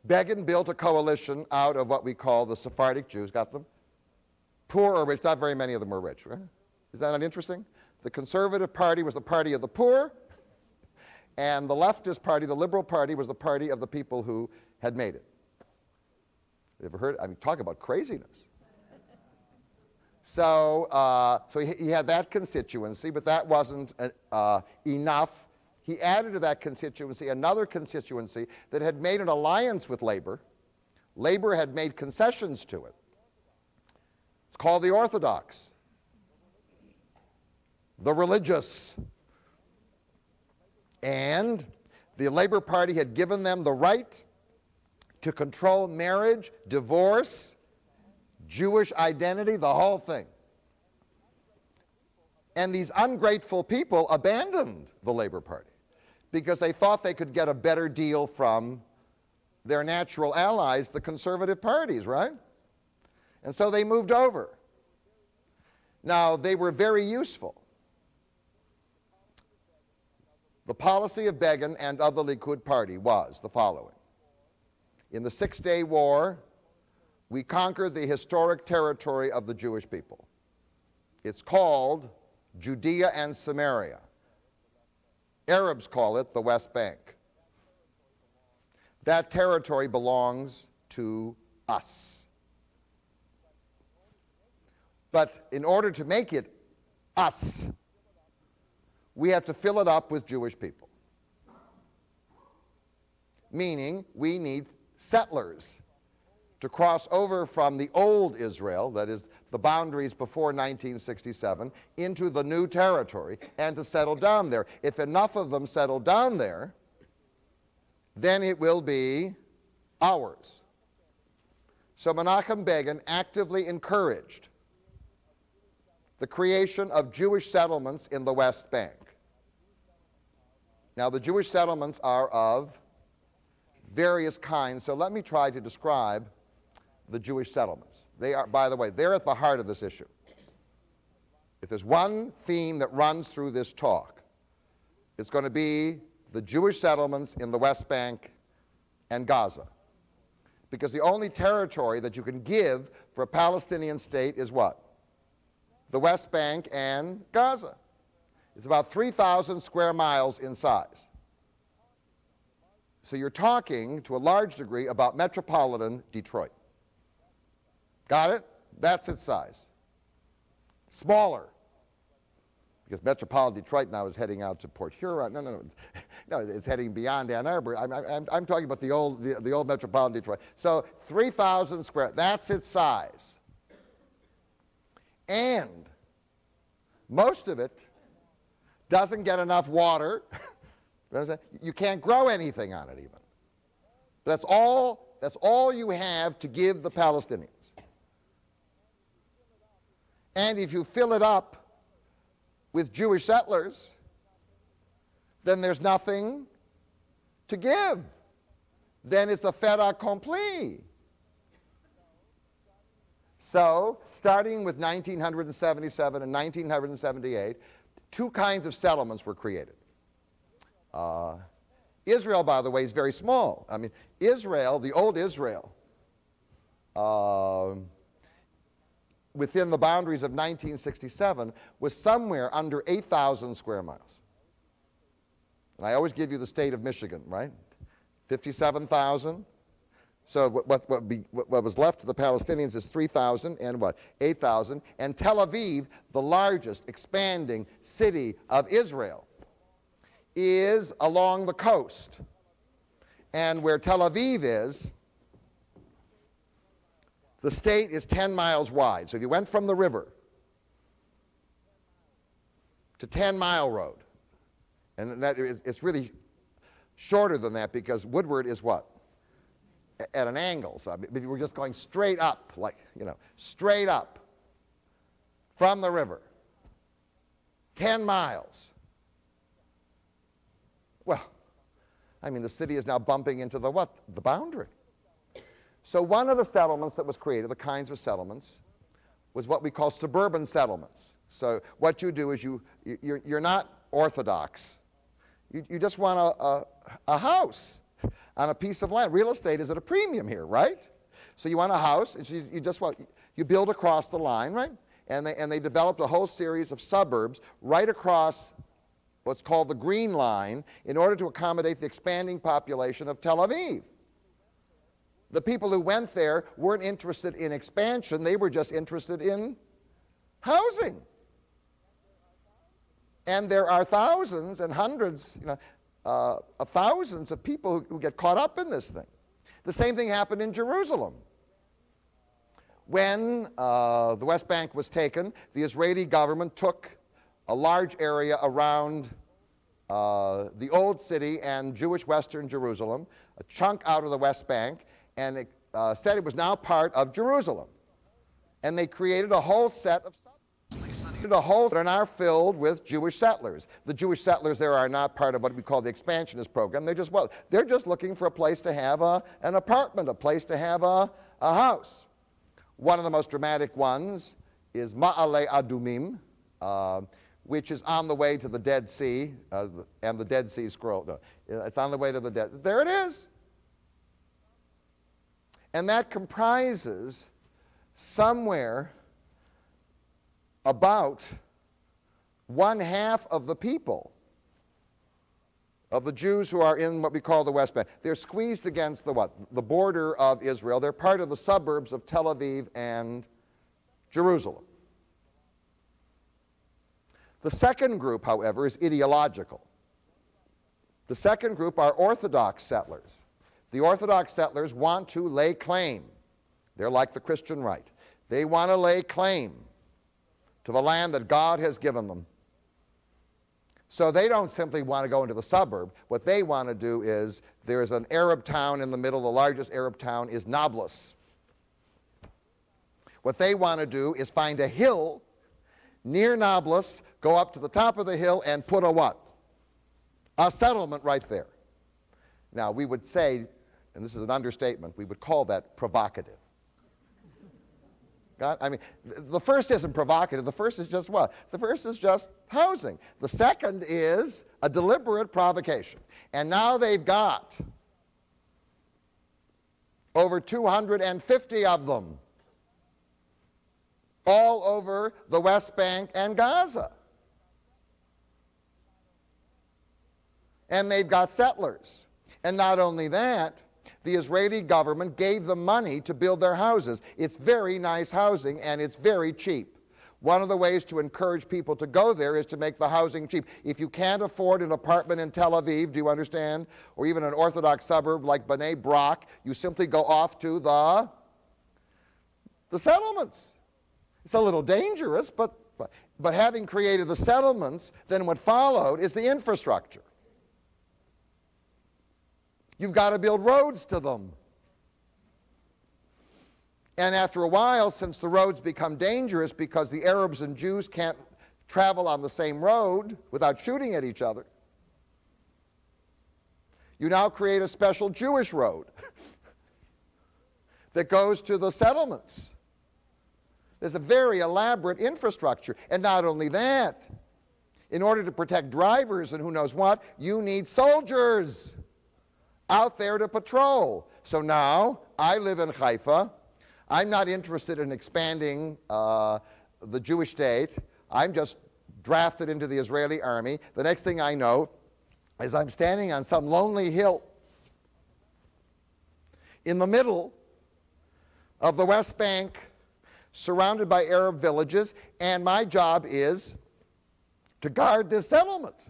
Begin built a coalition out of what we call the Sephardic Jews. Got them? Poor or rich? Not very many of them were rich. Right? Is that not interesting? The Conservative Party was the party of the poor, and the leftist party, the Liberal Party, was the party of the people who had made it. You ever heard? I mean, talk about craziness. So he had that constituency, but that wasn't enough. He added to that constituency another constituency that had made an alliance with Labor. Labor had made concessions to it. It's called the Orthodox, the religious. And the Labor Party had given them the right to control marriage, divorce, Jewish identity, the whole thing. And these ungrateful people abandoned the Labor Party because they thought they could get a better deal from their natural allies, the conservative parties, right? And so they moved over. Now, they were very useful. The policy of Begin and of the Likud party was the following. In the Six-Day War, we conquered the historic territory of the Jewish people. It's called Judea and Samaria. Arabs call it the West Bank. That territory belongs to us. But in order to make it us, we have to fill it up with Jewish people. Meaning, we need settlers to cross over from the old Israel, that is the boundaries before 1967, into the new territory and to settle down there. If enough of them settle down there, then it will be ours. So Menachem Begin actively encouraged the creation of Jewish settlements in the West Bank. Now, the Jewish settlements are of various kinds, so let me try to describe the Jewish settlements. They are, by the way, they're at the heart of this issue. If there's one theme that runs through this talk, it's going to be the Jewish settlements in the West Bank and Gaza. Because the only territory that you can give for a Palestinian state is what? The West Bank and Gaza. It's about 3,000 square miles in size. So you're talking, to a large degree, about metropolitan Detroit. Got it? That's its size. Smaller. Because metropolitan Detroit now is heading out to Port Huron. No, it's heading beyond Ann Arbor. I'm talking about the old metropolitan Detroit. So 3,000 square, that's its size. And most of it doesn't get enough water. You can't grow anything on it even. That's all you have to give the Palestinians. And if you fill it up with Jewish settlers, then there's nothing to give. Then it's a fait accompli. So, starting with 1977 and 1978, two kinds of settlements were created. Israel, by the way, is very small. I mean, Israel, the old Israel, within the boundaries of 1967, was somewhere under 8,000 square miles. And I always give you the state of Michigan, right? 57,000. So what was left to the Palestinians is 3,000 and what? 8,000. And Tel Aviv, the largest expanding city of Israel, is along the coast. And where Tel Aviv is, the state is 10 miles wide. So if you went from the river to 10 Mile Road, and it's really shorter than that because Woodward is what? At an angle. So if you were just going straight up, like, straight up from the river, 10 miles. Well, I mean, the city is now bumping into the what? The boundary. So one of the settlements that was created, the kinds of settlements, was what we call suburban settlements. So what you do is you're not orthodox. You just want a house on a piece of land. Real estate is at a premium here, right? So you want a house, and you build across the line, right? And they developed a whole series of suburbs right across what's called the Green Line in order to accommodate the expanding population of Tel Aviv. The people who went there weren't interested in expansion, they were just interested in housing. And there are thousands and hundreds, of thousands of people who get caught up in this thing. The same thing happened in Jerusalem. When the West Bank was taken, the Israeli government took a large area around the old city and Jewish Western Jerusalem, a chunk out of the West Bank, and it said it was now part of Jerusalem. And they created a whole set of that are now filled with Jewish settlers. The Jewish settlers there are not part of what we call the expansionist program. They're just looking for a place to have an apartment, a place to have a house. One of the most dramatic ones is Ma'ale Adumim, which is on the way to the Dead Sea, and the Dead Sea Scroll. No, it's on the way to the Dead. There it is. And that comprises somewhere about 1/2 of the people, of the Jews who are in what we call the West Bank. They're squeezed against the what? The border of Israel. They're part of the suburbs of Tel Aviv and Jerusalem. The second group, however, is ideological. The second group are Orthodox settlers. The Orthodox settlers want to lay claim They're like the Christian right. They want to lay claim to the land that God has given them. So they don't simply want to go into the suburb. What they want to do is, there's an Arab town in the middle. The largest Arab town is Nablus. What they want to do is find a hill near Nablus, go up to the top of the hill and put a what? A settlement right there. Now we would say, and this is an understatement, we would call that provocative. I mean, the first isn't provocative. The first is just what? The first is just housing. The second is a deliberate provocation. And now they've got over 250 of them all over the West Bank and Gaza. And they've got settlers. And not only that, the Israeli government gave them money to build their houses. It's very nice housing, and it's very cheap. One of the ways to encourage people to go there is to make the housing cheap. If you can't afford an apartment in Tel Aviv, do you understand, or even an Orthodox suburb like Bnei Brak, you simply go off to the settlements. It's a little dangerous, but having created the settlements, then what followed is the infrastructure. You've got to build roads to them. And after a while, since the roads become dangerous because the Arabs and Jews can't travel on the same road without shooting at each other, you now create a special Jewish road that goes to the settlements. There's a very elaborate infrastructure. And not only that, in order to protect drivers and who knows what, you need soldiers out there to patrol. So now, I live in Haifa. I'm not interested in expanding the Jewish state. I'm just drafted into the Israeli army. The next thing I know is I'm standing on some lonely hill in the middle of the West Bank, surrounded by Arab villages, and my job is to guard this settlement.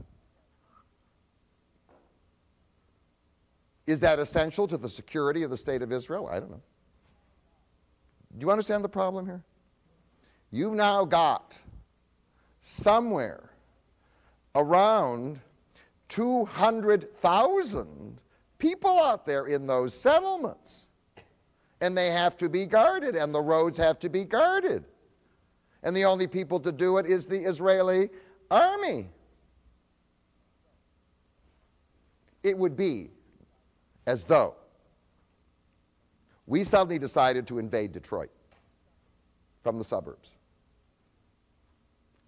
Is that essential to the security of the state of Israel? I don't know. Do you understand the problem here? You've now got somewhere around 200,000 people out there in those settlements. And they have to be guarded, and the roads have to be guarded. And the only people to do it is the Israeli army. It would be as though we suddenly decided to invade Detroit from the suburbs.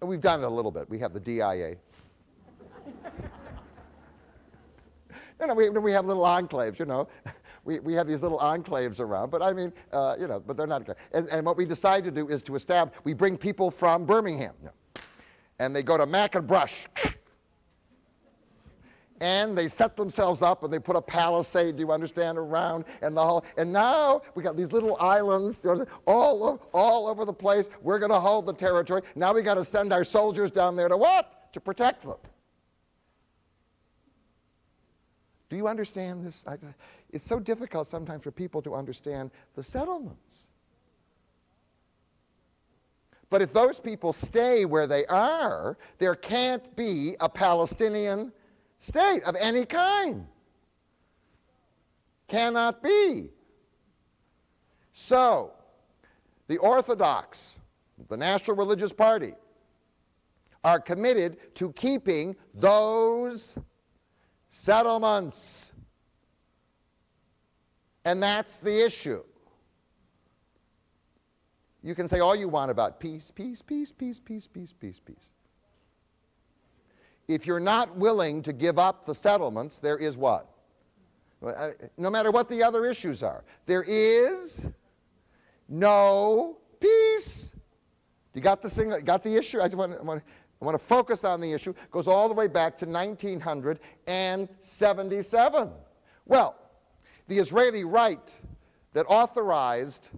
And we've done it a little bit. We have the DIA. We have little enclaves, We have these little enclaves around, but I mean, but they're not. And what we decide to do is to establish, we bring people from Birmingham, and they go to Mac and Brush, and they set themselves up, and they put a palisade, do you understand, around, and the whole, and now we got these little islands all over the place. We're going to hold the territory. Now we got to send our soldiers down there to what? To protect them. Do you understand this? It's so difficult sometimes for people to understand the settlements. But if those people stay where they are, there can't be a Palestinian state of any kind. Cannot be. So, the Orthodox, the National Religious Party, are committed to keeping those settlements. And that's the issue. You can say all you want about peace, peace, peace, peace, peace, peace, peace, peace. If you're not willing to give up the settlements, there is what? No matter what the other issues are, there is no peace. You got the thing? Got the issue? I want to focus on the issue. It goes all the way back to 1977. Well, the Israeli right that authorized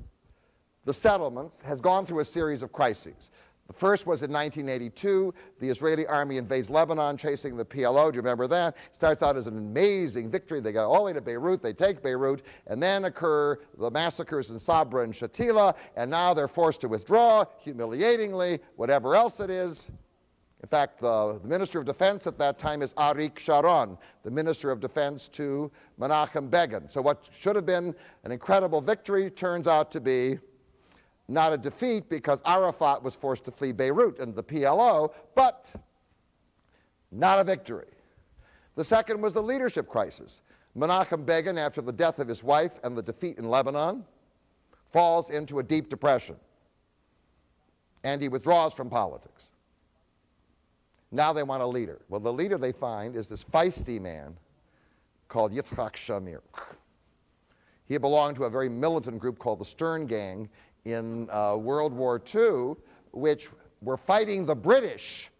the settlements has gone through a series of crises. The first was in 1982. The Israeli army invades Lebanon, chasing the PLO. Do you remember that? It starts out as an amazing victory. They go all the way to Beirut. They take Beirut. And then occur the massacres in Sabra and Shatila. And now they're forced to withdraw, humiliatingly, whatever else it is. In fact, the Minister of Defense at that time is Arik Sharon, the Minister of Defense to Menachem Begin. So what should have been an incredible victory turns out to be not a defeat, because Arafat was forced to flee Beirut and the PLO, but not a victory. The second was the leadership crisis. Menachem Begin, after the death of his wife and the defeat in Lebanon, falls into a deep depression, and he withdraws from politics. Now they want a leader. Well, the leader they find is this feisty man called Yitzhak Shamir. He belonged to a very militant group called the Stern Gang in World War II, which were fighting the British.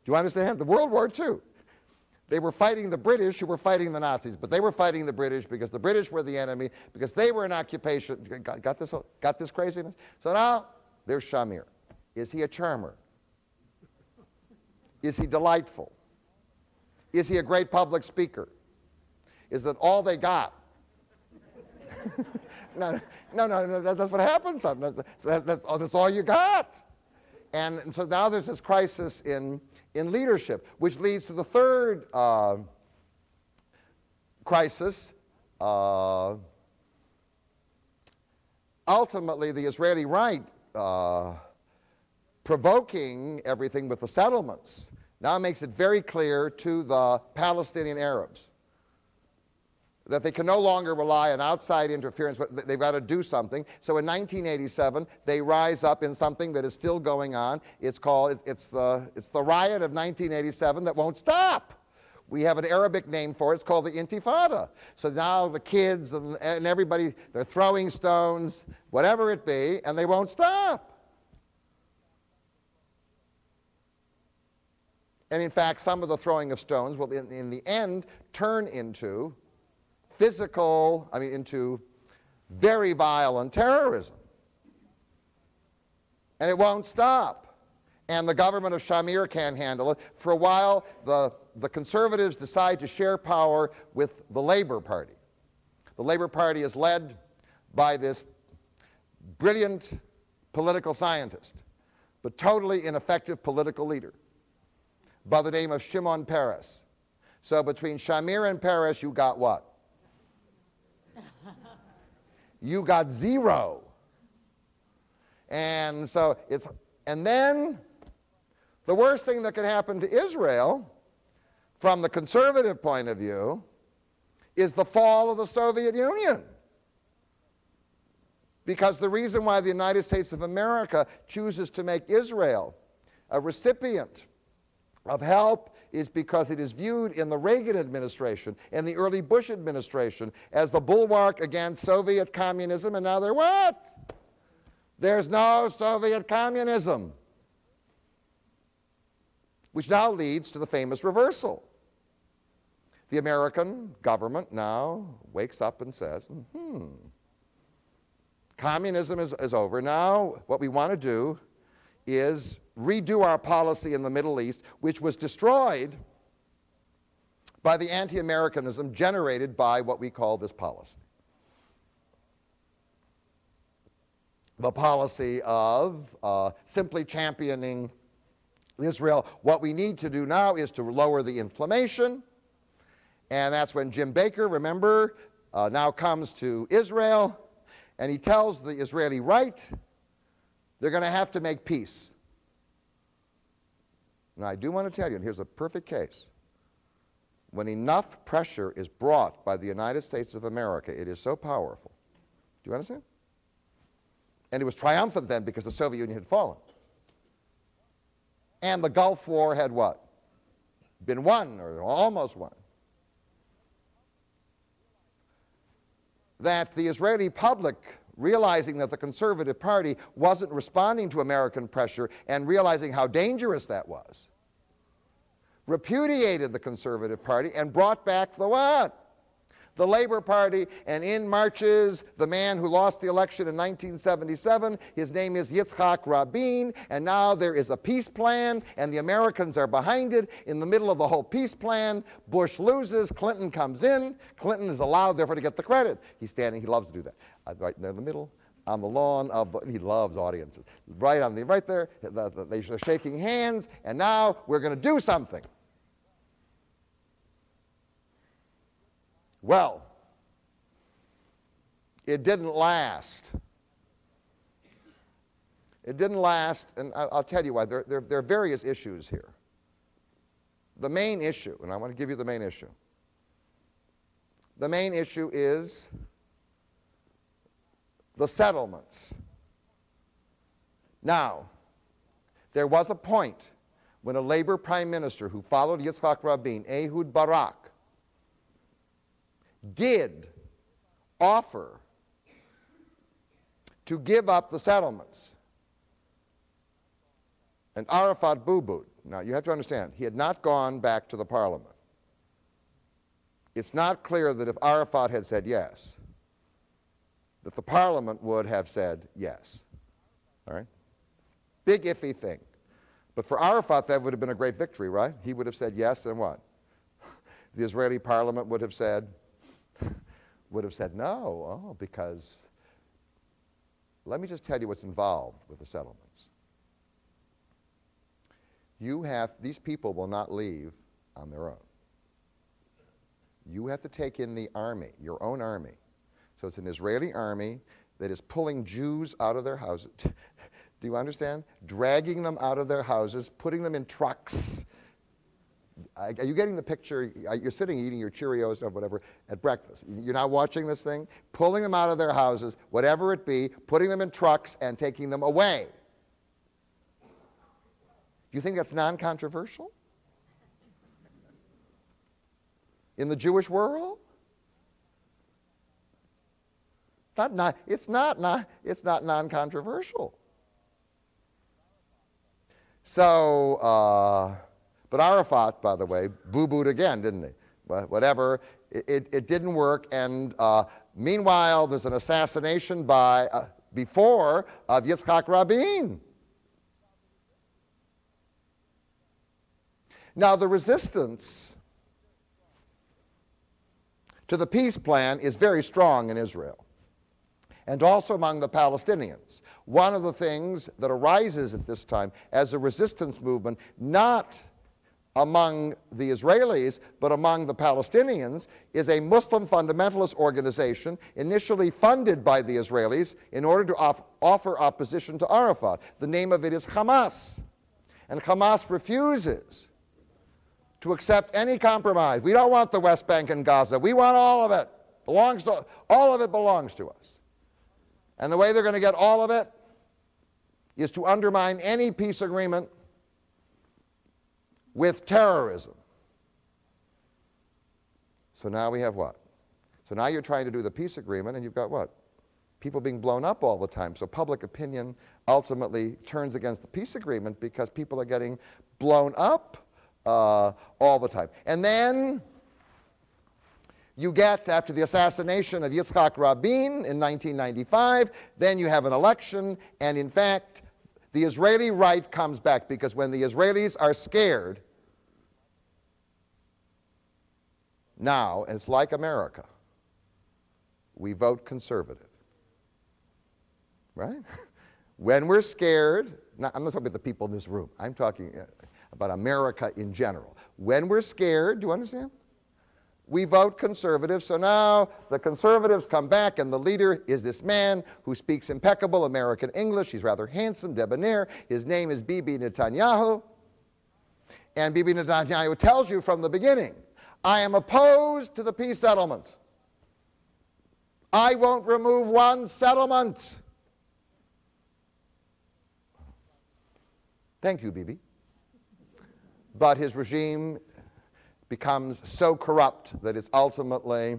Do you understand? The World War II. They were fighting the British who were fighting the Nazis, but they were fighting the British because the British were the enemy, because they were in occupation. Got this craziness? So now there's Shamir. Is he a charmer? Is he delightful? Is he a great public speaker? Is that all they got? No, that's what happens. That's all you got. And so now there's this crisis in leadership, which leads to the third crisis. Ultimately, the Israeli right, provoking everything with the settlements, now makes it very clear to the Palestinian Arabs that they can no longer rely on outside interference, but they've got to do something. So in 1987, they rise up in something that is still going on. It's the riot of 1987 that won't stop. We have an Arabic name for it. It's called the Intifada. So now the kids and everybody, they're throwing stones, whatever it be, and they won't stop. And in fact, some of the throwing of stones will, in the end, turn into into very violent terrorism. And it won't stop. And the government of Shamir can't handle it. For a while, the conservatives decide to share power with the Labor Party. The Labor Party is led by this brilliant political scientist, but totally ineffective political leader by the name of Shimon Peres. So between Shamir and Peres, you got what? You got zero. And so and then the worst thing that can happen to Israel, from the conservative point of view, is the fall of the Soviet Union. Because the reason why the United States of America chooses to make Israel a recipient of help is because it is viewed in the Reagan administration and the early Bush administration as the bulwark against Soviet communism, and now they're what? There's no Soviet communism. Which now leads to the famous reversal. The American government now wakes up and says, communism is over. Now what we want to do is redo our policy in the Middle East, which was destroyed by the anti-Americanism generated by what we call this policy. The policy of simply championing Israel. What we need to do now is to lower the inflammation, and that's when Jim Baker, remember, now comes to Israel, and he tells the Israeli right they're going to have to make peace. Now, I do want to tell you, and here's a perfect case. When enough pressure is brought by the United States of America, it is so powerful. Do you understand? And it was triumphant then because the Soviet Union had fallen. And the Gulf War had what? Been won, or almost won. That the Israeli public, realizing that the Conservative Party wasn't responding to American pressure and realizing how dangerous that was, repudiated the Conservative Party and brought back the what? the Labor Party, and in marches the man who lost the election in 1977. His name is Yitzhak Rabin, and now there is a peace plan, and the Americans are behind it. In the middle of the whole peace plan, Bush loses, Clinton comes in. Clinton is allowed, therefore, to get the credit. He's standing, he loves to do that, right there in the middle, on the lawn of, he loves audiences, right there, they're shaking hands, and now we're going to do something. Well, it didn't last. It didn't last, and I'll tell you why. There are various issues here. The main issue, and I want to give you the main issue. The main issue is the settlements. Now, there was a point when a Labor prime minister who followed Yitzhak Rabin, Ehud Barak, did offer to give up the settlements. And Arafat boo-booed. Now, you have to understand, he had not gone back to the parliament. It's not clear that if Arafat had said yes, that the parliament would have said yes. All right? Big iffy thing. But for Arafat, that would have been a great victory, right? He would have said yes, and what? The Israeli parliament would have said no. Oh, because let me just tell you what's involved with the settlements. These people will not leave on their own. You have to take in the army, your own army. So it's an Israeli army that is pulling Jews out of their houses. Do you understand? Dragging them out of their houses, putting them in trucks. Are you getting the picture? You're sitting eating your Cheerios or whatever at breakfast. You're not watching this thing? Pulling them out of their houses, whatever it be, putting them in trucks and taking them away. Do you think that's non-controversial? In the Jewish world? It's not non-controversial. So, but Arafat, by the way, boo-booed again, didn't he? Whatever, it didn't work, and meanwhile, there's an assassination before of Yitzhak Rabin. Now, the resistance to the peace plan is very strong in Israel, and also among the Palestinians. One of the things that arises at this time as a resistance movement, not among the Israelis, but among the Palestinians, is a Muslim fundamentalist organization initially funded by the Israelis in order to offer opposition to Arafat. The name of it is Hamas. And Hamas refuses to accept any compromise. We don't want the West Bank and Gaza. We want all of it. All of it belongs to us. And the way they're going to get all of it is to undermine any peace agreement with terrorism. So now we have what? So now you're trying to do the peace agreement, and you've got what? People being blown up all the time. So public opinion ultimately turns against the peace agreement because people are getting blown up all the time. And then you get, after the assassination of Yitzhak Rabin in 1995, then you have an election, and in fact, the Israeli right comes back, because when the Israelis are scared, now, and it's like America, we vote conservative. Right? When we're scared, I'm not talking about the people in this room, I'm talking about America in general. When we're scared, do you understand? We vote conservative, so now the conservatives come back, and the leader is this man who speaks impeccable American English. He's rather handsome, debonair. His name is Bibi Netanyahu. And Bibi Netanyahu tells you from the beginning, I am opposed to the peace settlement. I won't remove one settlement. Thank you, Bibi. But his regime becomes so corrupt that it's ultimately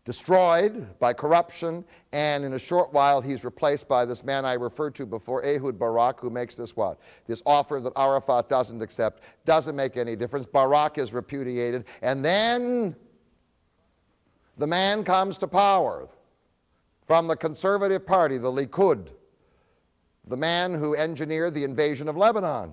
destroyed by corruption, and in a short while he's replaced by this man I referred to before, Ehud Barak, who makes this what? This offer that Arafat doesn't accept, doesn't make any difference. Barak is repudiated, and then The man comes to power from the conservative party, the Likud, the man who engineered the invasion of Lebanon.